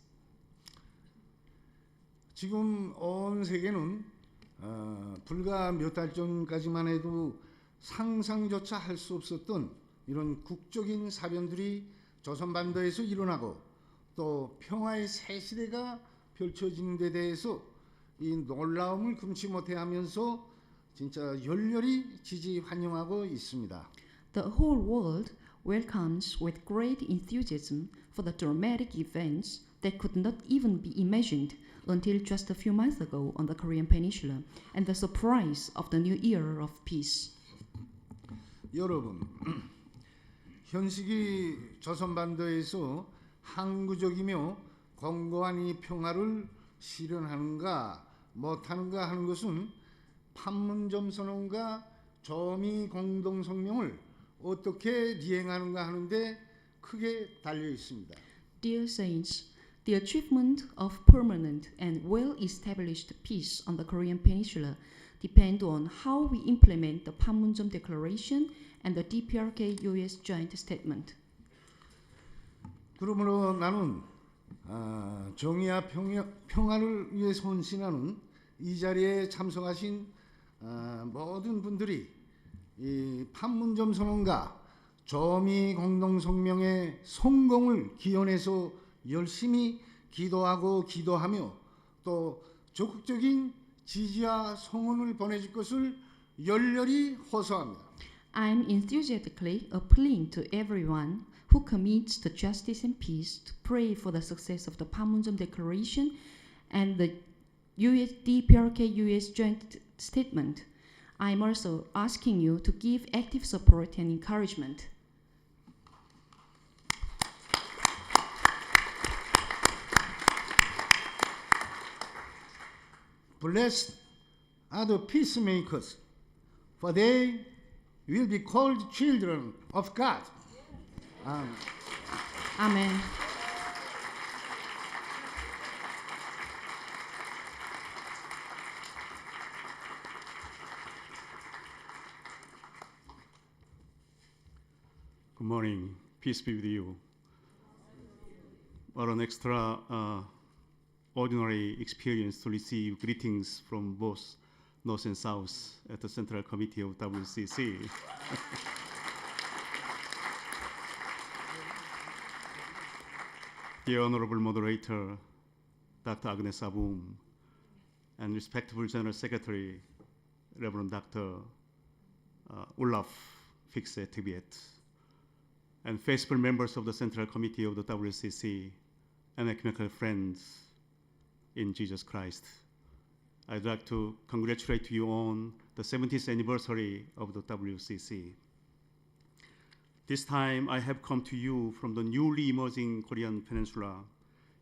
지금 온 세계는 불과 몇 달 전까지만 해도 상상조차 할 수 없었던 이런 국적인 사변들이 조선반도에서 일어나고 또 평화의 새 시대가 펼쳐지는 데 대해서 이 놀라움을 금치 못해 하면서 진짜 열렬히 지지 환영하고 있습니다. The whole world welcomes with great enthusiasm for the dramatic events that could not even be imagined until just a few months ago on the Korean Peninsula and the surprise of the new era of peace. 여러분, 현 시기 조선반도에서 항구적이며 공고한 이 평화를 실현하는가 못하는가 하는 것은 판문점 선언과 조미 공동성명을 어떻게 리행하는가 하는데 크게 달려 있습니다. Dear Saints, the achievement of permanent and well-established peace on the Korean Peninsula depend on how we implement the Panmunjom Declaration and the DPRK-US Joint Statement. 그러므로 나는 정의와 평화를 위해 헌신하는 이 자리에 참석하신 모든 분들이 이 판문점 선언과 조미 공동성명의 성공을 기원해서 열심히 기도하며 또 적극적인 지지와 성원을 보내줄 것을 열렬히 호소합니다. I'm enthusiastically appealing to everyone who commits to justice and peace to pray for the success of the Panmunjom Declaration and the DPRK-US Joint Statement. I'm also asking you to give active support and encouragement. Blessed are the peacemakers, for they will be called children of God. Amen. Good morning. Peace be with you. What an extraordinary experience to receive greetings from both North and South at the Central Committee of WCC. Dear Honorable Moderator, Dr. Agnes Abum, and respectable General Secretary, Reverend Dr. Olaf Fixe Tibiet, and faithful members of the Central Committee of the WCC and ecumenical friends in Jesus Christ. I'd like to congratulate you on the 70th anniversary of the WCC. This time I have come to you from the newly emerging Korean Peninsula,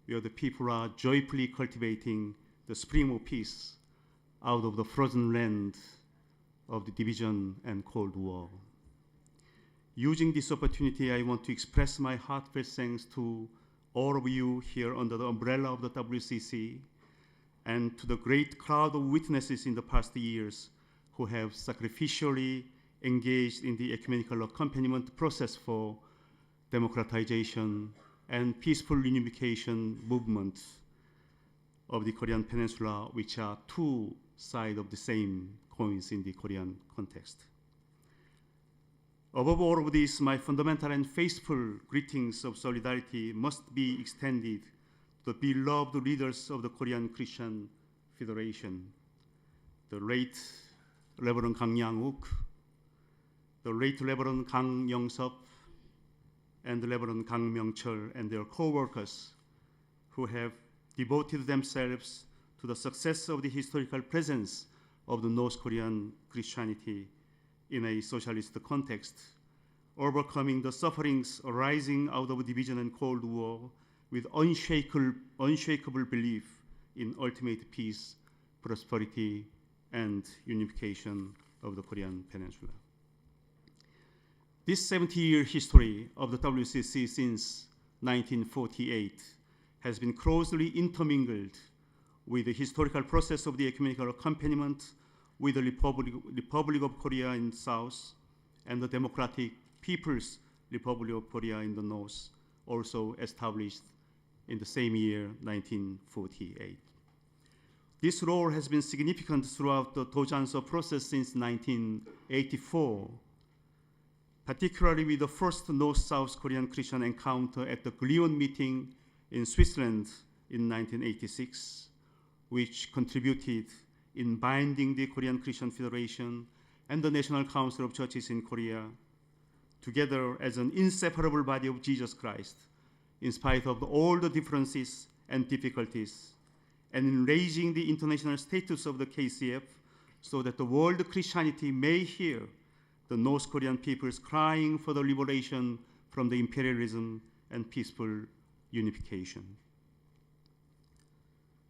where the people are joyfully cultivating the spring of peace out of the frozen land of the division and Cold War. Using this opportunity, I want to express my heartfelt thanks to all of you here under the umbrella of the WCC and to the great crowd of witnesses in the past years who have sacrificially engaged in the ecumenical accompaniment process for democratization and peaceful unification movement of the Korean Peninsula, which are two sides of the same coins in the Korean context. Above all of this, my fundamental and faithful greetings of solidarity must be extended to the beloved leaders of the Korean Christian Federation, the late Reverend Kang Yang-uk, the late Reverend Kang Young-sop, and the Reverend Kang Myung-chul and their co-workers who have devoted themselves to the success of the historical presence of the North Korean Christianity in a socialist context, overcoming the sufferings arising out of division and Cold War with unshakable belief in ultimate peace, prosperity, and unification of the Korean Peninsula. This 70-year history of the WCC since 1948 has been closely intermingled with the historical process of the ecumenical accompaniment with the Republic of Korea in the south and the Democratic People's Republic of Korea in the north, also established in the same year, 1948. This role has been significant throughout the Dojanso process since 1984, particularly with the first North-South Korean Christian encounter at the Glion meeting in Switzerland in 1986, which contributed in binding the Korean Christian Federation and the National Council of Churches in Korea together as an inseparable body of Jesus Christ, in spite of all the differences and difficulties, and in raising the international status of the KCF so that the world Christianity may hear the North Korean peoples crying for the liberation from the imperialism and peaceful unification.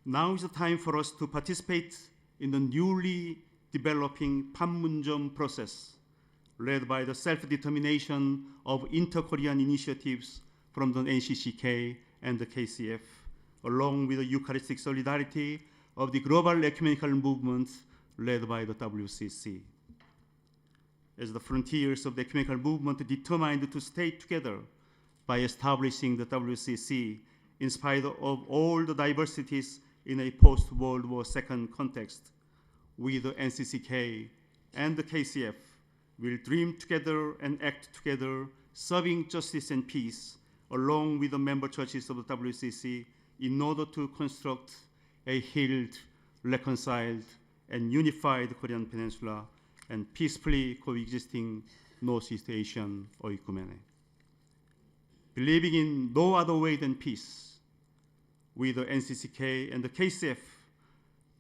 Now is the time for us to participate in the newly developing Panmunjom process, led by the self-determination of inter-Korean initiatives from the NCCK and the KCF, along with the Eucharistic solidarity of the global ecumenical movement led by the WCC. As the frontiers of the ecumenical movement determined to stay together by establishing the WCC in spite of all the diversities in a post-World War II context, we, the NCCK and the KCF, will dream together and act together, serving justice and peace, along with the member churches of the WCC, in order to construct a healed, reconciled, and unified Korean Peninsula and peacefully coexisting Northeast Asian oikumene. Believing in no other way than peace, we, the NCCK and the KCF,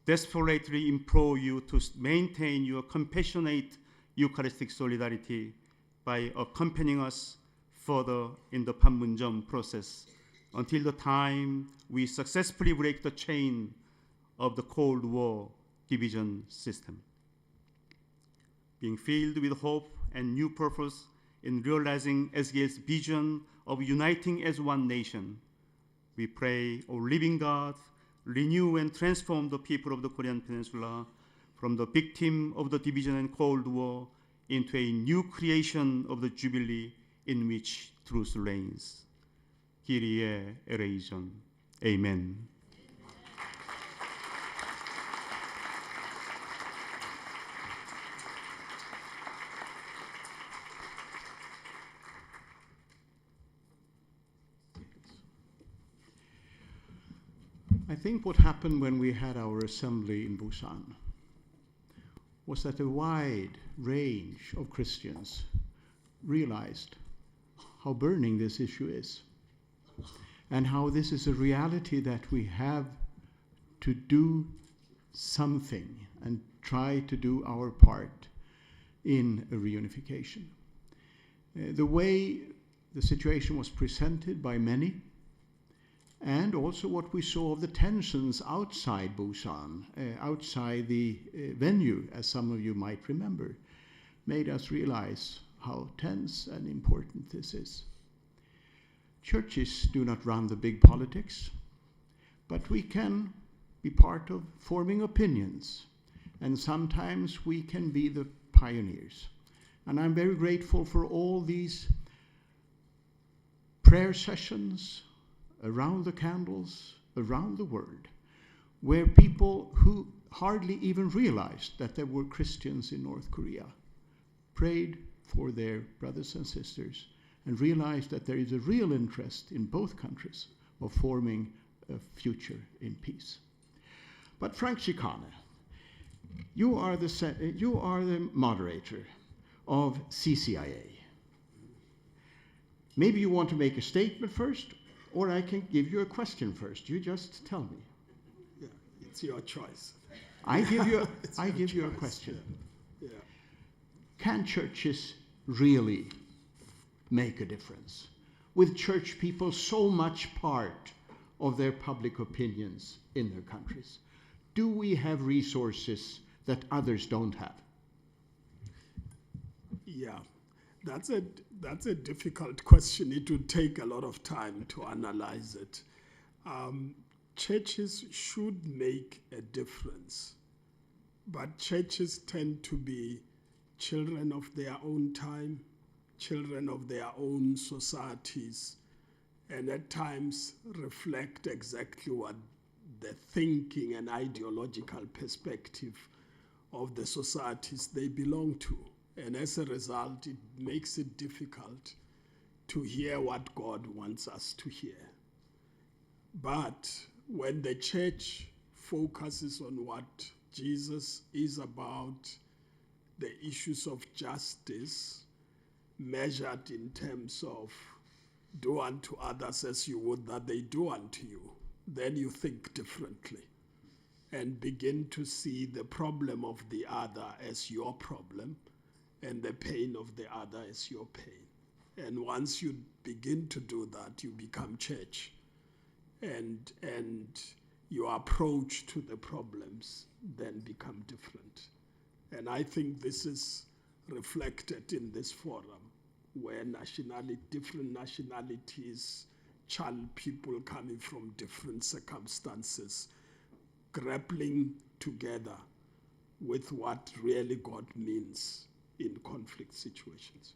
desperately implore you to maintain your compassionate Eucharistic solidarity by accompanying us further in the Panmunjom process until the time we successfully break the chain of the Cold War division system. Being filled with hope and new purpose in realizing SGL's vision of uniting as one nation, we pray, O living God, renew and transform the people of the Korean Peninsula from the victim of the division and Cold War into a new creation of the Jubilee in which truth reigns. Kyrie eleison. Amen. I think what happened when we had our assembly in Busan was that a wide range of Christians realized how burning this issue is and how this is a reality that we have to do something and try to do our part in a reunification. The way the situation was presented by many, and also what we saw of the tensions outside Busan, outside the venue, as some of you might remember, made us realize how tense and important this is. Churches do not run the big politics, but we can be part of forming opinions, and sometimes we can be the pioneers. And I'm very grateful for all these prayer sessions around the candles, around the world, where people who hardly even realized that there were Christians in North Korea prayed for their brothers and sisters and realized that there is a real interest in both countries of forming a future in peace. But Frank Chicane, you are the moderator of CCIA. Maybe you want to make a statement first, or I can give you a question first. You just tell me. Yeah, it's your choice. I give you a question. Yeah. Can churches really make a difference with church people so much part of their public opinions in their countries? Do we have resources that others don't have? Yeah, that's a difficult question. It would take a lot of time to analyze it. Churches should make a difference, but churches tend to be children of their own time, children of their own societies, and at times reflect exactly what the thinking and ideological perspective of the societies they belong to. And as a result, it makes it difficult to hear what God wants us to hear. But when the church focuses on what Jesus is about, the issues of justice, measured in terms of do unto others as you would that they do unto you, then you think differently and begin to see the problem of the other as your problem and the pain of the other as your pain. And once you begin to do that, you become church. And your approach to the problems then become different. And I think this is reflected in this forum, where different nationalities, people coming from different circumstances, grappling together with what really God means in conflict situations.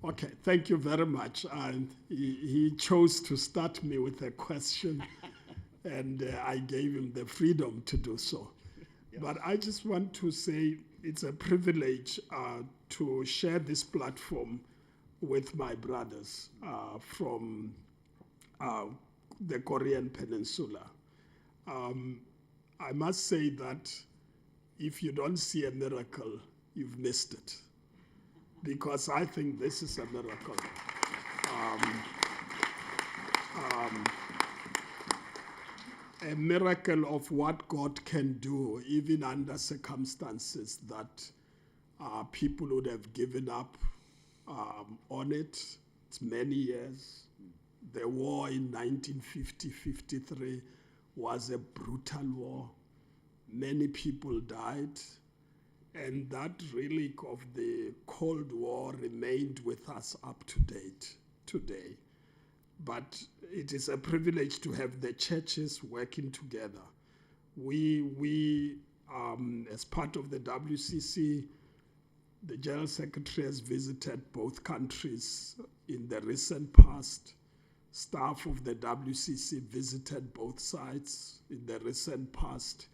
Okay, thank you very much. He chose to start me with a question, and I gave him the freedom to do so. Yes. But I just want to say it's a privilege to share this platform with my brothers from the Korean Peninsula. I must say that if you don't see a miracle, you've missed it. Because I think this is a miracle. A miracle of what God can do, even under circumstances that people would have given up on it. It's many years. The war in 1950-53 was a brutal war. Many people died. And that relic of the Cold War remained with us up to date today. But it is a privilege to have the churches working together. We as part of the WCC, the General Secretary has visited both countries in the recent past. Staff of the WCC visited both sides in the recent past.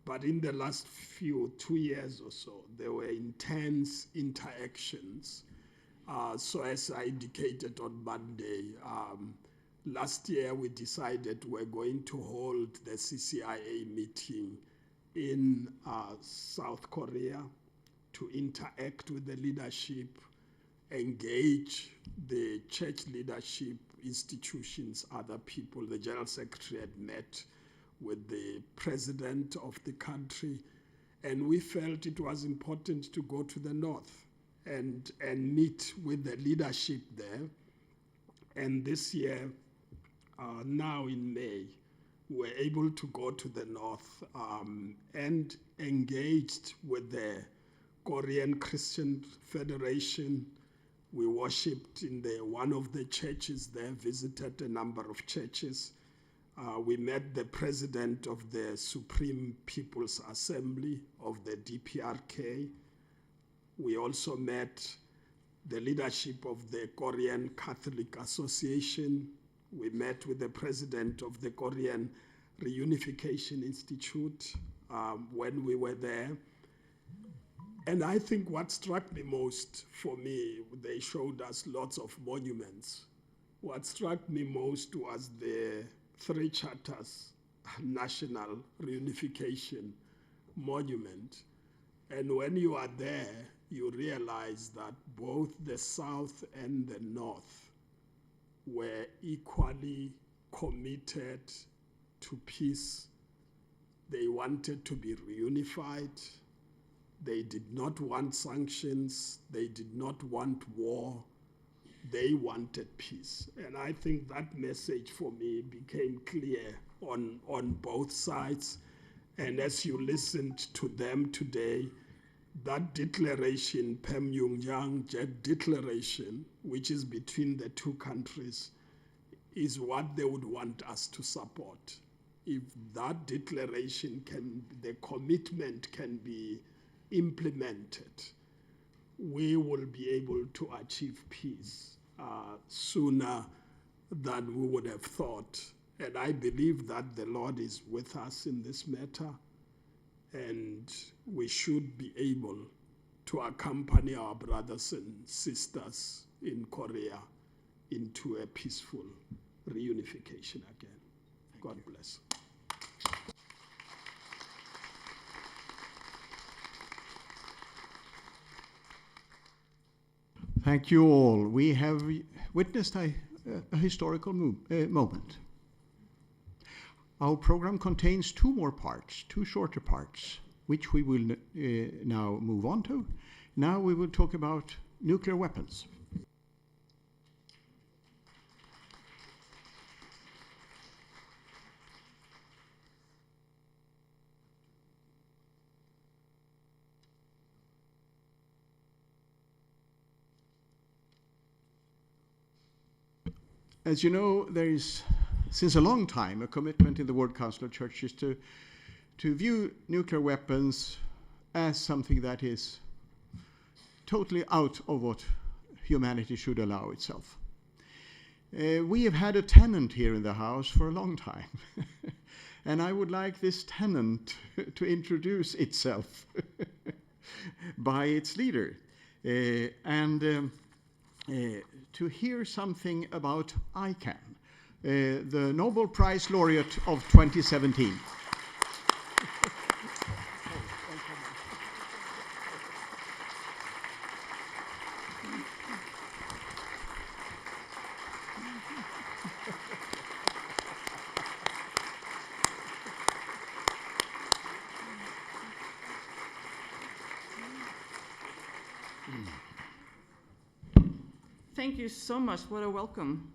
But in the last 2 years or so, there were intense interactions. So as I indicated on Monday, last year we decided we're going to hold the CCIA meeting in South Korea to interact with the leadership, engage the church leadership, institutions, other people. The General Secretary had met with the president of the country, and we felt it was important to go to the north and meet with the leadership there. And this year, now in May, we're able to go to the north and engaged with the Korean Christian Federation. We worshipped in one of the churches there, visited a number of churches. We met the president of the Supreme People's Assembly of the DPRK. We also met the leadership of the Korean Catholic Association. We met with the president of the Korean Reunification Institute when we were there. And I think what struck me most, for me, they showed us lots of monuments. What struck me most was the 3 Charters National Reunification Monument. And when you are there, you realize that both the South and the North were equally committed to peace. They wanted to be reunified. They did not want sanctions. They did not want war. They wanted peace. And I think that message for me became clear on both sides. And as you listened to them today, that declaration, Pyongyang declaration, which is between the two countries, is what they would want us to support. If that declaration the commitment can be implemented, we will be able to achieve peace sooner than we would have thought. And I believe that the Lord is with us in this matter, and we should be able to accompany our brothers and sisters in Korea into a peaceful reunification again. God bless. Thank you all. We have witnessed a historical moment. Our program contains two more parts, two shorter parts, which we will now move on to. Now we will talk about nuclear weapons. As you know, there is, since a long time, a commitment in the World Council of Churches to view nuclear weapons as something that is totally out of what humanity should allow itself. We have had a tenant here in the House for a long time, and I would like this tenant to introduce itself by its leader, and to hear something about ICANN, the Nobel Prize laureate of 2017. Thank you so much. What a welcome.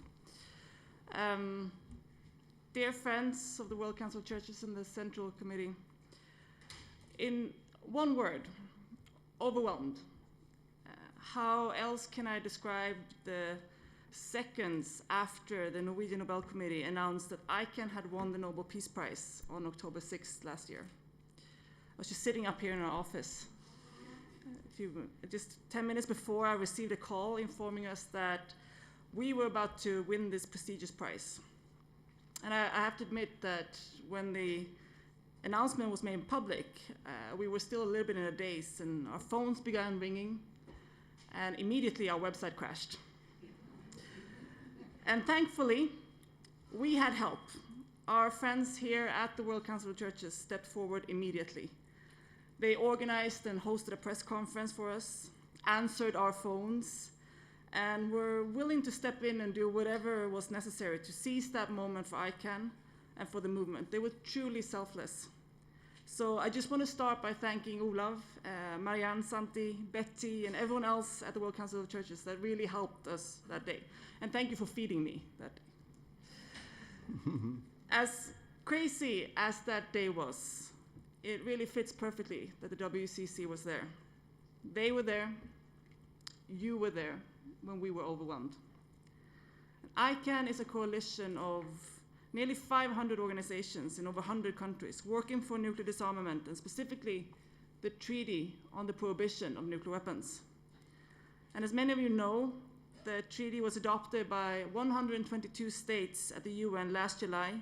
Dear friends of the World Council of Churches and the Central Committee, in one word, overwhelmed. How else can I describe the seconds after the Norwegian Nobel Committee announced that ICANN had won the Nobel Peace Prize on October 6th last year? I was just sitting up here in our office. Just 10 minutes before, I received a call informing us that we were about to win this prestigious prize. And I have to admit that when the announcement was made public, we were still a little bit in a daze, and our phones began ringing, and immediately our website crashed. And thankfully, we had help. Our friends here at the World Council of Churches stepped forward immediately. They organized and hosted a press conference for us, answered our phones, and were willing to step in and do whatever was necessary to seize that moment for ICANN and for the movement. They were truly selfless. So I just want to start by thanking Olav, Marianne, Santi, Betty, and everyone else at the World Council of Churches that really helped us that day. And thank you for feeding me that day. As crazy as that day was, it really fits perfectly that the WCC was there. They were there, you were there when we were overwhelmed. ICANN is a coalition of nearly 500 organizations in over 100 countries working for nuclear disarmament, and specifically the Treaty on the Prohibition of Nuclear Weapons. And as many of you know, the treaty was adopted by 122 states at the UN last July,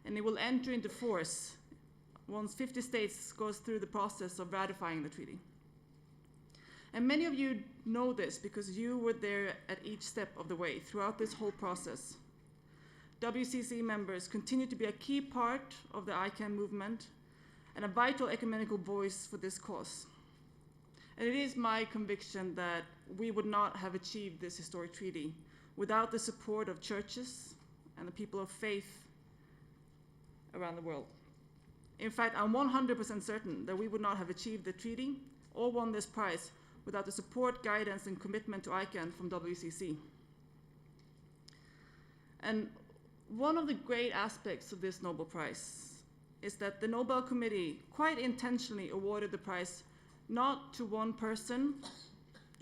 and it will enter into force once 50 states goes through the process of ratifying the treaty. And many of you know this because you were there at each step of the way throughout this whole process. WCC members continue to be a key part of the ICANN movement and a vital ecumenical voice for this cause. And it is my conviction that we would not have achieved this historic treaty without the support of churches and the people of faith around the world. In fact, I'm 100% certain that we would not have achieved the treaty or won this prize without the support, guidance, and commitment to ICANN from WCC. And one of the great aspects of this Nobel Prize is that the Nobel Committee quite intentionally awarded the prize not to one person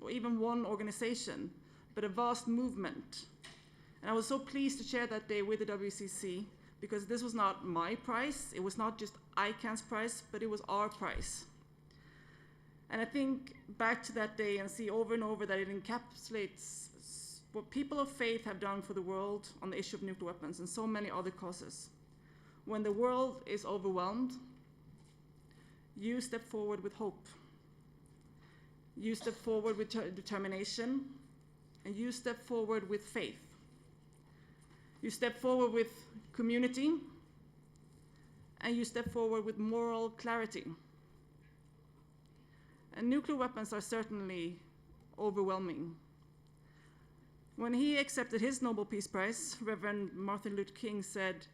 or even one organization, but a vast movement. And I was so pleased to share that day with the WCC, because this was not my prize, it was not just ICANN's prize, but it was our prize. And I think back to that day and see over and over that it encapsulates what people of faith have done for the world on the issue of nuclear weapons and so many other causes. When the world is overwhelmed, you step forward with hope. You step forward with determination, and you step forward with faith. You step forward with community, and you step forward with moral clarity. And nuclear weapons are certainly overwhelming. When he accepted his Nobel Peace Prize, Reverend Martin Luther King said,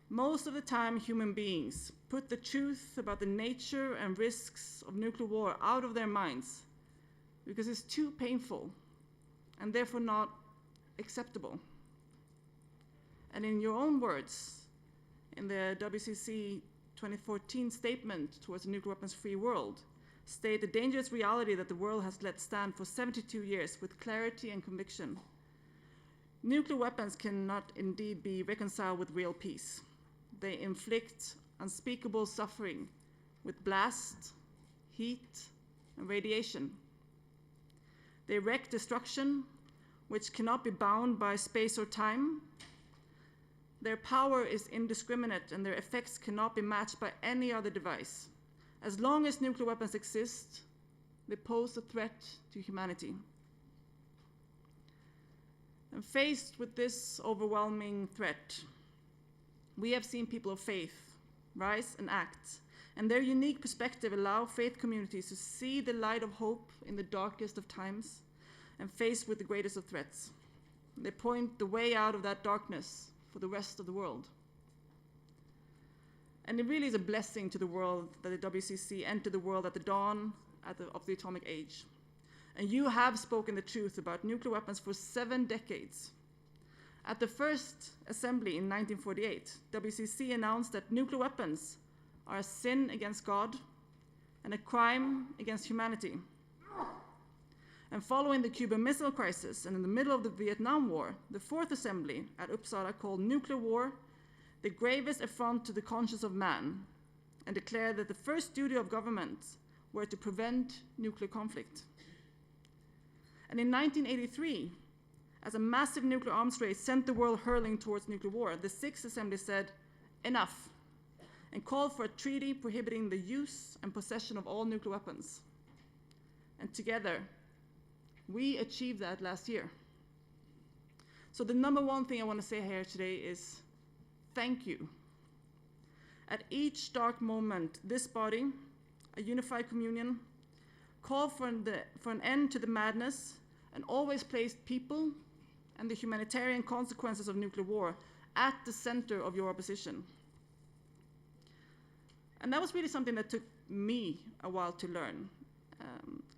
"Most of the time human beings put the truth about the nature and risks of nuclear war out of their minds because it's too painful and therefore not acceptable." And in your own words, in the WCC 2014 statement towards a nuclear weapons-free world, state the dangerous reality that the world has let stand for 72 years with clarity and conviction. Nuclear weapons cannot indeed be reconciled with real peace. They inflict unspeakable suffering with blast, heat, and radiation. They wreak destruction which cannot be bound by space or time. Their power is indiscriminate and their effects cannot be matched by any other device. As long as nuclear weapons exist, they pose a threat to humanity. And faced with this overwhelming threat, we have seen people of faith rise and act, and their unique perspective allow faith communities to see the light of hope in the darkest of times and faced with the greatest of threats. They point the way out of that darkness for the rest of the world. And it really is a blessing to the world that the WCC entered the world at the dawn of the atomic age. And you have spoken the truth about nuclear weapons for 7 decades. At the first assembly in 1948, WCC announced that nuclear weapons are a sin against God and a crime against humanity. And following the Cuban Missile Crisis and in the middle of the Vietnam War, the fourth assembly at Uppsala called nuclear war the gravest affront to the conscience of man, and declared that the first duty of government were to prevent nuclear conflict. And in 1983, as a massive nuclear arms race sent the world hurling towards nuclear war, the Sixth Assembly said, "Enough," and called for a treaty prohibiting the use and possession of all nuclear weapons. And together, we achieved that last year. So the number one thing I want to say here today is thank you. At each dark moment, this body, a unified communion, called for an end to the madness and always placed people and the humanitarian consequences of nuclear war at the center of your opposition. And that was really something that took me a while to learn.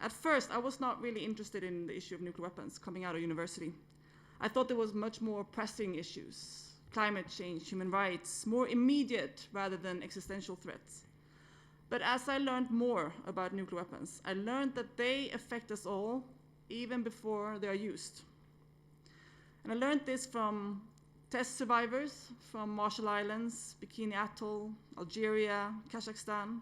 At first, I was not really interested in the issue of nuclear weapons coming out of university. I thought there was much more pressing issues, climate change, human rights, more immediate rather than existential threats. But as I learned more about nuclear weapons, I learned that they affect us all even before they are used. And I learned this from test survivors from Marshall Islands, Bikini Atoll, Algeria, Kazakhstan.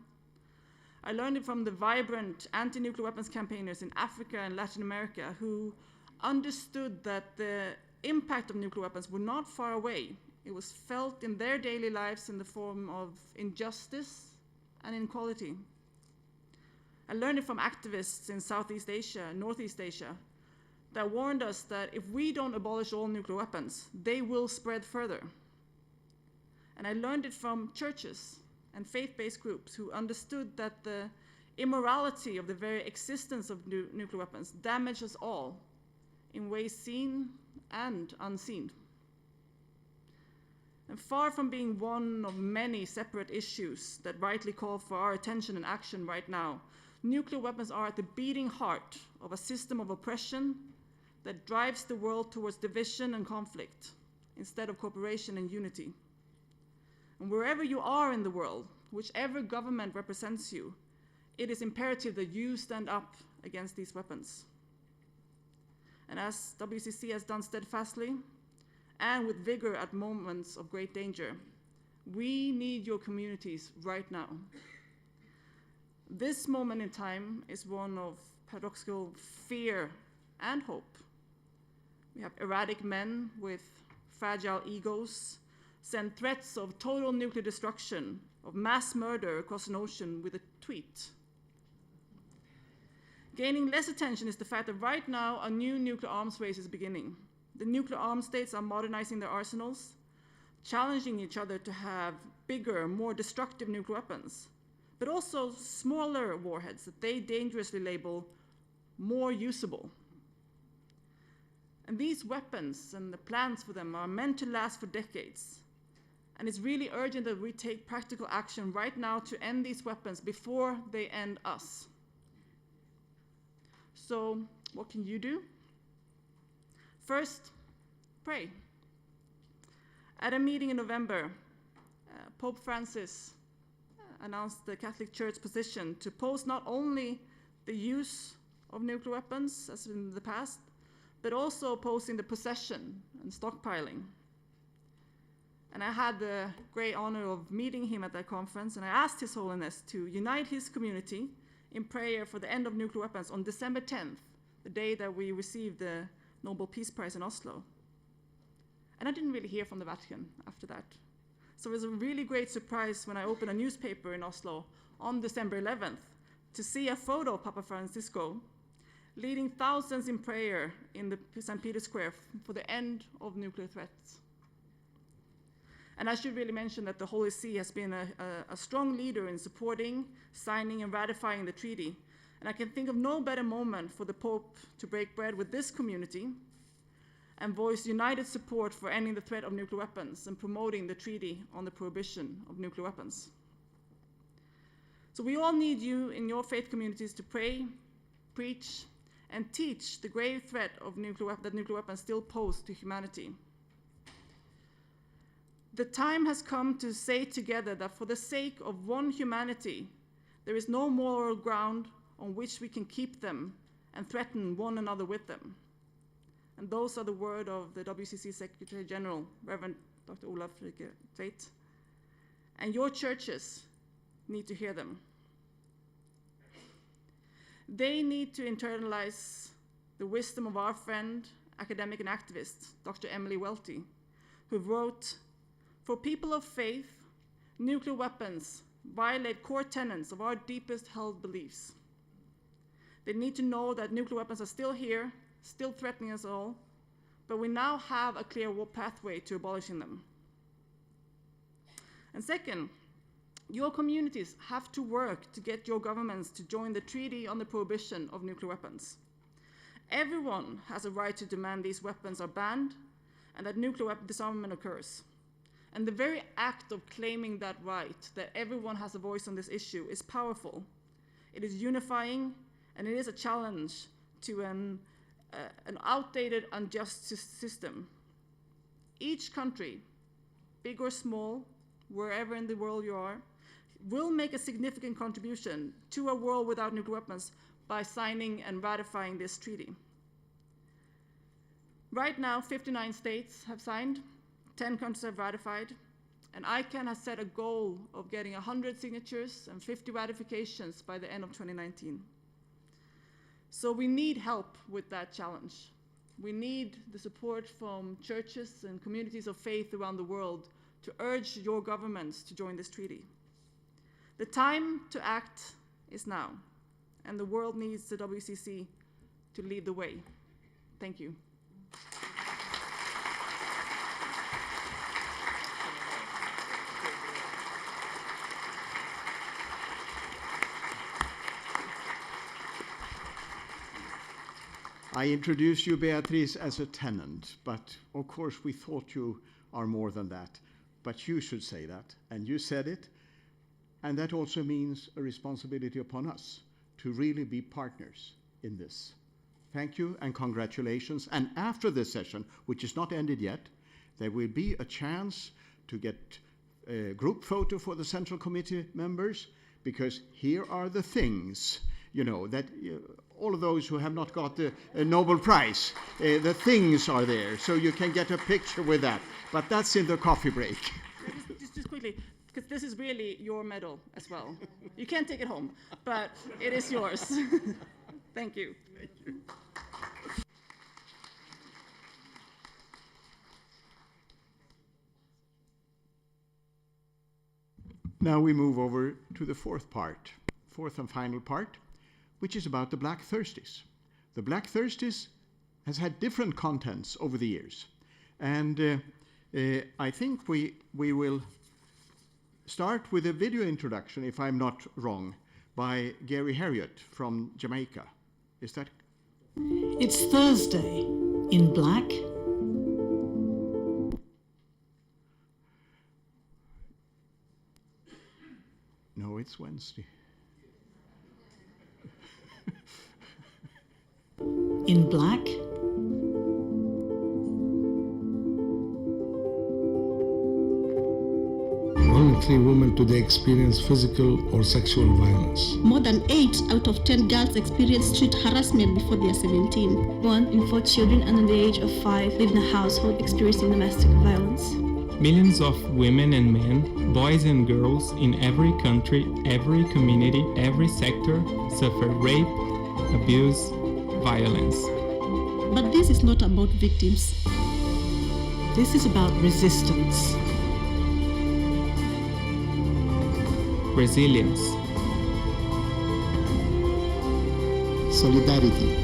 I learned it from the vibrant anti-nuclear weapons campaigners in Africa and Latin America who understood that the impact of nuclear weapons were not far away. It was felt in their daily lives in the form of injustice and inequality. I learned it from activists in Southeast Asia and Northeast Asia that warned us that if we don't abolish all nuclear weapons, they will spread further. And I learned it from churches and faith-based groups who understood that the immorality of the very existence of nuclear weapons damage us all in ways seen and unseen. And far from being one of many separate issues that rightly call for our attention and action right now, nuclear weapons are at the beating heart of a system of oppression that drives the world towards division and conflict instead of cooperation and unity. And wherever you are in the world, whichever government represents you, it is imperative that you stand up against these weapons. And as WCC has done steadfastly and with vigor at moments of great danger, we need your communities right now. This moment in time is one of paradoxical fear and hope. We have erratic men with fragile egos send threats of total nuclear destruction, of mass murder across an ocean with a tweet. Gaining less attention is the fact that right now a new nuclear arms race is beginning. The nuclear arms states are modernizing their arsenals, challenging each other to have bigger, more destructive nuclear weapons, but also smaller warheads that they dangerously label more usable. And these weapons and the plans for them are meant to last for decades. And it's really urgent that we take practical action right now to end these weapons before they end us. So, what can you do? First, pray. At a meeting in November, Pope Francis announced the Catholic Church's position to oppose not only the use of nuclear weapons, as in the past, but also opposing the possession and stockpiling. And I had the great honor of meeting him at that conference, and I asked His Holiness to unite his community in prayer for the end of nuclear weapons on December 10th, the day that we received the Nobel Peace Prize in Oslo. And I didn't really hear from the Vatican after that. So it was a really great surprise when I opened a newspaper in Oslo on December 11th to see a photo of Papa Francisco leading thousands in prayer in the St. Peter's Square for the end of nuclear threats. And I should really mention that the Holy See has been a strong leader in supporting, signing, and ratifying the treaty. And I can think of no better moment for the Pope to break bread with this community and voice united support for ending the threat of nuclear weapons and promoting the treaty on the prohibition of nuclear weapons. So we all need you in your faith communities to pray, preach, and teach the grave threat of that nuclear weapons still pose to humanity. The time has come to say together that for the sake of one humanity, there is no moral ground on which we can keep them and threaten one another with them. And those are the words of the WCC Secretary General, Reverend Dr. Olaf Tveit. And your churches need to hear them. They need to internalize the wisdom of our friend, academic and activist, Dr. Emily Welty, who wrote, "For people of faith, nuclear weapons violate core tenets of our deepest held beliefs. They need to know that nuclear weapons are still here, still threatening us all, but we now have a clear pathway to abolishing them." And second, your communities have to work to get your governments to join the treaty on the prohibition of nuclear weapons. Everyone has a right to demand these weapons are banned and that nuclear weapon disarmament occurs. And the very act of claiming that right, that everyone has a voice on this issue, is powerful. It is unifying, and it is a challenge to an outdated, unjust system. Each country, big or small, wherever in the world you are, will make a significant contribution to a world without nuclear weapons by signing and ratifying this treaty. Right now, 59 states have signed, 10 countries have ratified, and ICANN has set a goal of getting 100 signatures and 50 ratifications by the end of 2019. So we need help with that challenge. We need the support from churches and communities of faith around the world to urge your governments to join this treaty. The time to act is now, and the world needs the WCC to lead the way. Thank you. I introduced you, Beatrice, as a tenant, but of course we thought you are more than that. But you should say that, and you said it, and that also means a responsibility upon us to really be partners in this. Thank you and congratulations. And after this session, which is not ended yet, there will be a chance to get a group photo for the Central Committee members, because here are the things, you know, that all of those who have not got the Nobel Prize, the things are there, so you can get a picture with that. But that's in the coffee break. Just quickly, because this is really your medal as well. You can't take it home, but it is yours. Thank you. Thank you. Now we move over to the fourth and final part, which is about the Black Thursdays. The Black Thursdays has had different contents over the years. And I think we will start with a video introduction, if I'm not wrong, by Gary Harriott from Jamaica. Is that? It's Thursday in black. No, it's Wednesday. In black. One in 3 women today experience physical or sexual violence. More than 8 out of 10 girls experience street harassment before they are 17. 1 in 4 children under the age of 5 live in a household experiencing domestic violence. Millions of women and men, boys and girls in every country, every community, every sector suffer rape, abuse, violence. But this is not about victims. This is about resistance. Resilience. Solidarity.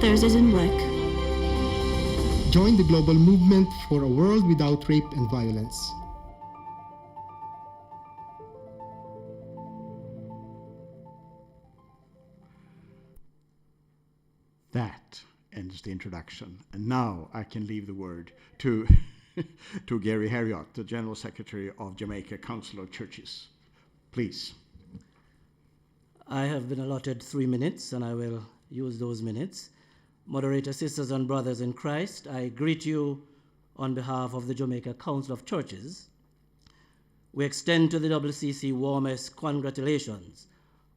Thursdays in Black. Join the global movement for a world without rape and violence. That ends the introduction. And now I can leave the word to, to Gary Harriott, the General Secretary of Jamaica Council of Churches. Please. I have been allotted 3 minutes, and I will use those minutes. Moderator, sisters and brothers in Christ, I greet you on behalf of the Jamaica Council of Churches. We extend to the WCC warmest congratulations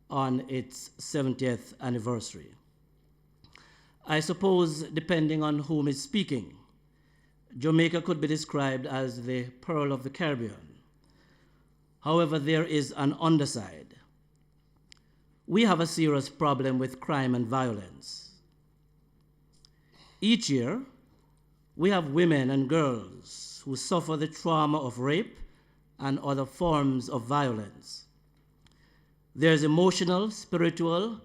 on its 70th anniversary. I suppose, depending on whom is speaking, Jamaica could be described as the Pearl of the Caribbean. However, there is an underside. We have a serious problem with crime and violence. Each year, we have women and girls who suffer the trauma of rape and other forms of violence. There's emotional, spiritual,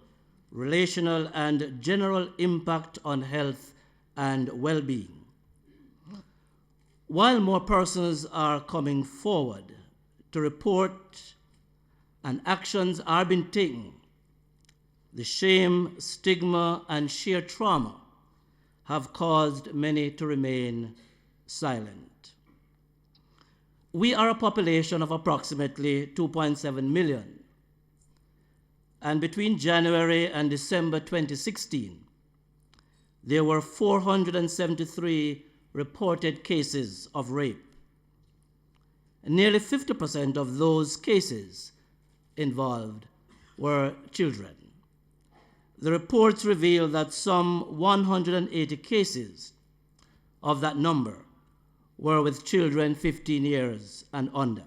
relational, and general impact on health and well-being. While more persons are coming forward to report and actions are being taken, the shame, stigma, and sheer trauma have caused many to remain silent. We are a population of approximately 2.7 million. And between January and December 2016, there were 473 reported cases of rape. And nearly 50% of those cases involved were children. The reports reveal that some 180 cases of that number were with children 15 years and under.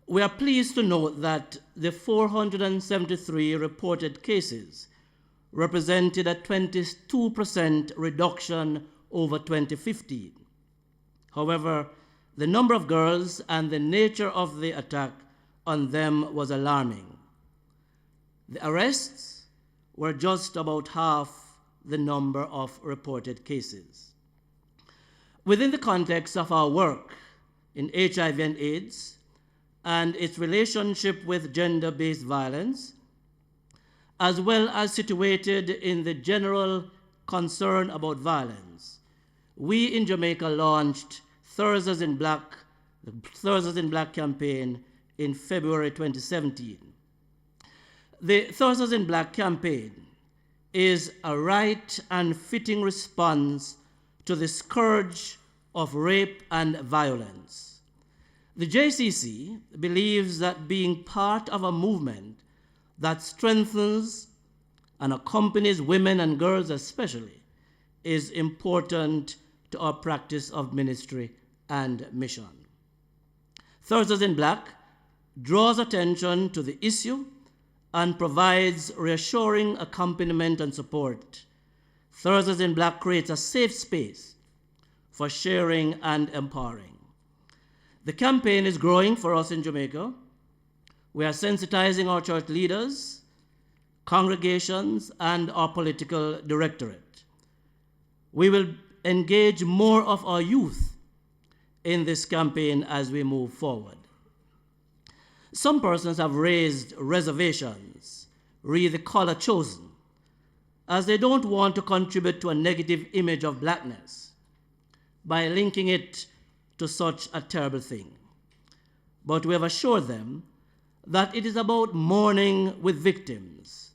We are pleased to note that the 473 reported cases represented a 22% reduction over 2015. However, the number of girls and the nature of the attack on them was alarming. The arrests were just about half the number of reported cases. Within the context of our work in HIV and AIDS and its relationship with gender-based violence, as well as situated in the general concern about violence, we in Jamaica launched Thursdays in Black, the Thursdays in Black campaign in February 2017. The Thursdays in Black campaign is a right and fitting response to the scourge of rape and violence. The JCC believes that being part of a movement that strengthens and accompanies women and girls especially is important to our practice of ministry and mission. Thursdays in Black draws attention to the issue and provides reassuring accompaniment and support. Thursdays in Black creates a safe space for sharing and empowering. The campaign is growing for us in Jamaica. We are sensitizing our church leaders, congregations, and our political directorate. We will engage more of our youth in this campaign as we move forward. Some persons have raised reservations, re the color chosen, as they don't want to contribute to a negative image of blackness by linking it to such a terrible thing. But we have assured them that it is about mourning with victims,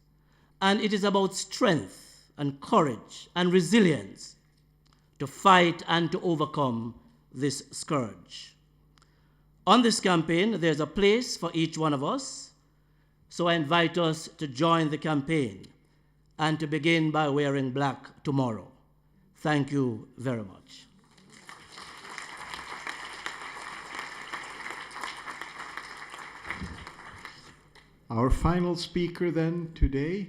and it is about strength and courage and resilience to fight and to overcome this scourge. On this campaign, there's a place for each one of us, so I invite us to join the campaign and to begin by wearing black tomorrow. Thank you very much. Our final speaker then today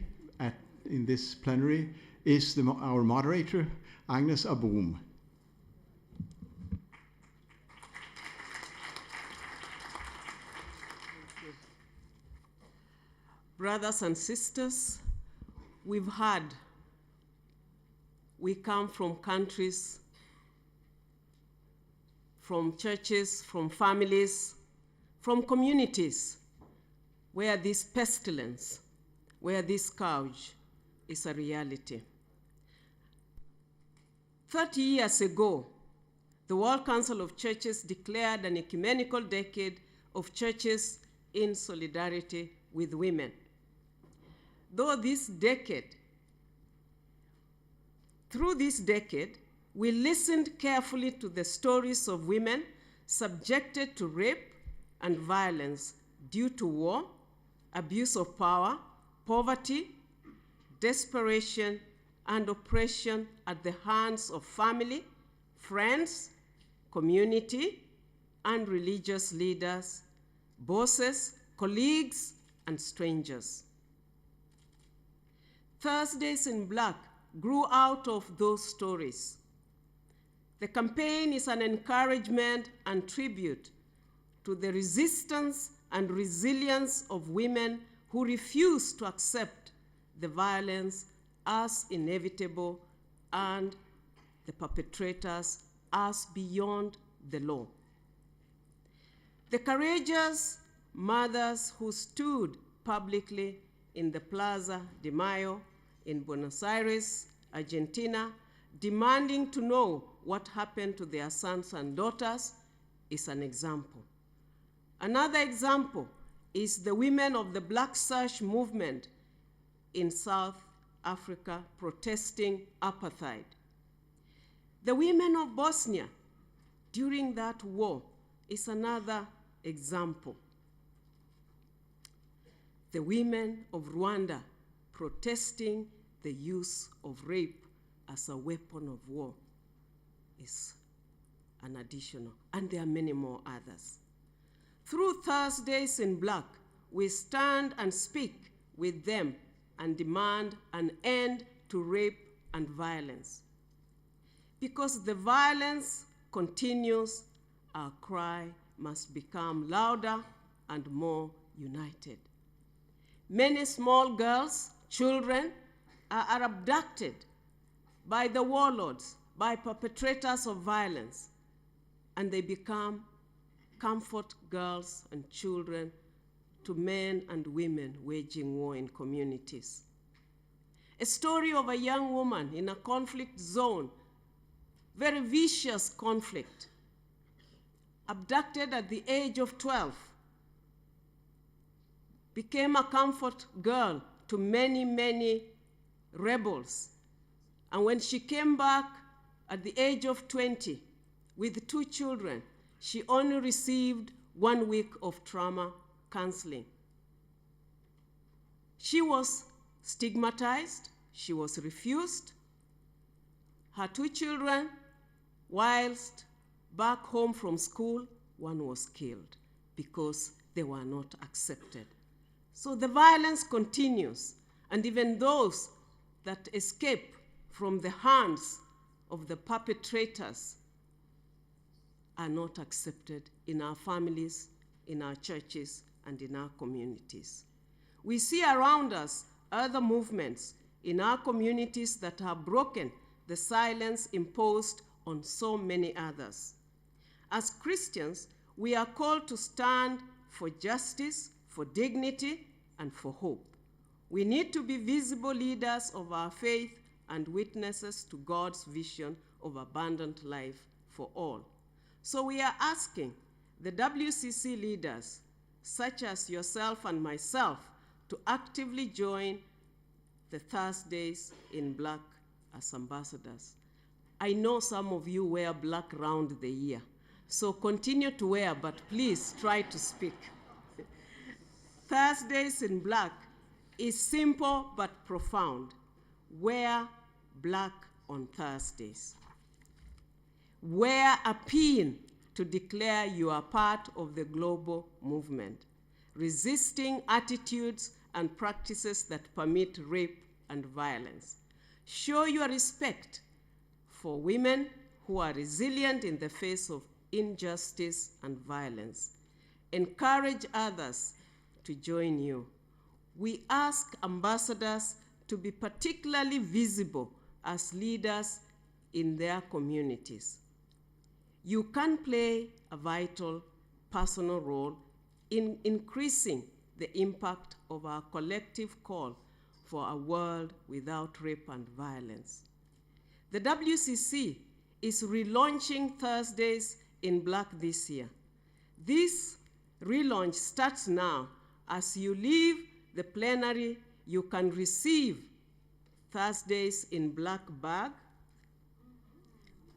in this plenary is our moderator, Agnes Aboom. Brothers and sisters, we come from countries, from churches, from families, from communities where this pestilence, where this scourge is a reality. 30 years ago, the World Council of Churches declared an ecumenical decade of churches in solidarity with women. Through this decade, we listened carefully to the stories of women subjected to rape and violence due to war, abuse of power, poverty, desperation, and oppression at the hands of family, friends, community, and religious leaders, bosses, colleagues, and strangers. Thursdays in Black grew out of those stories. The campaign is an encouragement and tribute to the resistance and resilience of women who refuse to accept the violence as inevitable and the perpetrators as beyond the law. The courageous mothers who stood publicly in the Plaza de Mayo in Buenos Aires, Argentina, demanding to know what happened to their sons and daughters is an example. Another example is the women of the Black Sash movement in South Africa protesting apartheid. The women of Bosnia during that war is another example. The women of Rwanda protesting the use of rape as a weapon of war is an additional, and there are many more others. Through Thursdays in Black, we stand and speak with them and demand an end to rape and violence. Because the violence continues, our cry must become louder and more united. Many small girls, children, are abducted by the warlords, by perpetrators of violence, and they become comfort girls and children to men and women waging war in communities. A story of a young woman in a conflict zone, very vicious conflict, abducted at the age of 12, became a comfort girl to many, many rebels. And when she came back at the age of 20 with 2 children, she only received 1 week of trauma counseling. She was stigmatized, she was refused. Her 2 children, whilst back home from school, one was killed because they were not accepted. So the violence continues, and even those that escape from the hands of the perpetrators are not accepted in our families, in our churches, and in our communities. We see around us other movements in our communities that have broken the silence imposed on so many others. As Christians, we are called to stand for justice, for dignity, and for hope. We need to be visible leaders of our faith and witnesses to God's vision of abundant life for all. So we are asking the WCC leaders, such as yourself and myself, to actively join the Thursdays in Black as ambassadors. I know some of you wear black round the year, so continue to wear, but please try to speak. Thursdays in Black is simple but profound. Wear black on Thursdays. Wear a pin to declare you are part of the global movement, resisting attitudes and practices that permit rape and violence. Show your respect for women who are resilient in the face of injustice and violence. Encourage others to join you. We ask ambassadors to be particularly visible as leaders in their communities. You can play a vital personal role in increasing the impact of our collective call for a world without rape and violence. The WCC is relaunching Thursdays in Black this year. This relaunch starts now. As you leave the plenary, you can receive Thursdays in Black bag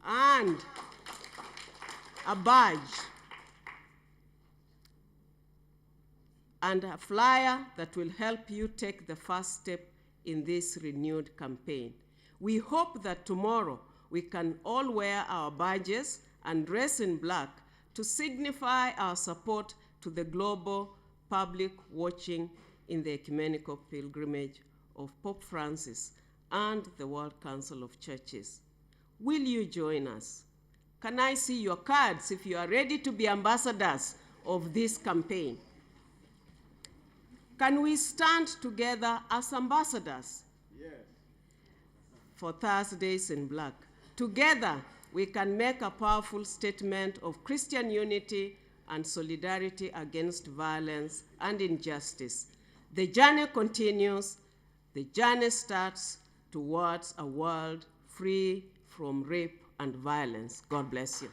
and a badge and a flyer that will help you take the first step in this renewed campaign. We hope that tomorrow we can all wear our badges and dress in black to signify our support to the global public watching in the ecumenical pilgrimage of Pope Francis and the World Council of Churches. Will you join us? Can I see your cards if you are ready to be ambassadors of this campaign? Can we stand together as ambassadors? Yes. For Thursdays in Black. Together, we can make a powerful statement of Christian unity and solidarity against violence and injustice. The journey continues. The journey starts towards a world free from rape and violence. God bless you.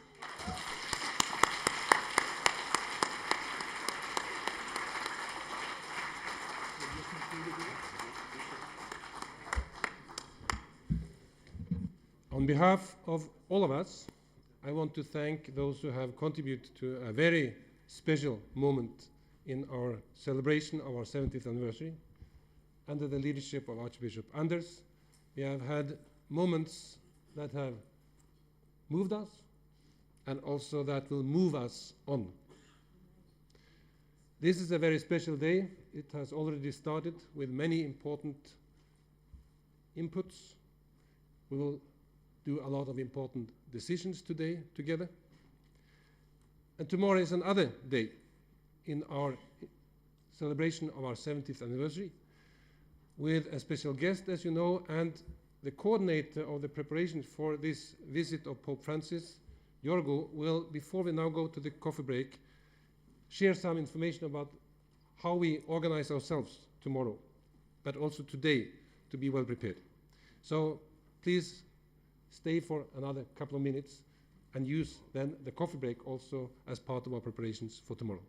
On behalf of all of us, I want to thank those who have contributed to a very special moment in our celebration of our 70th anniversary. Under the leadership of Archbishop Anders, we have had moments that have moved us and also that will move us on. This is a very special day. It has already started with many important inputs. We will do a lot of important decisions today together. And tomorrow is another day in our celebration of our 70th anniversary with a special guest, as you know, and the coordinator of the preparations for this visit of Pope Francis, Jorgo, will, before we now go to the coffee break, share some information about how we organize ourselves tomorrow, but also today to be well prepared. So please stay for another couple of minutes and use then the coffee break also as part of our preparations for tomorrow.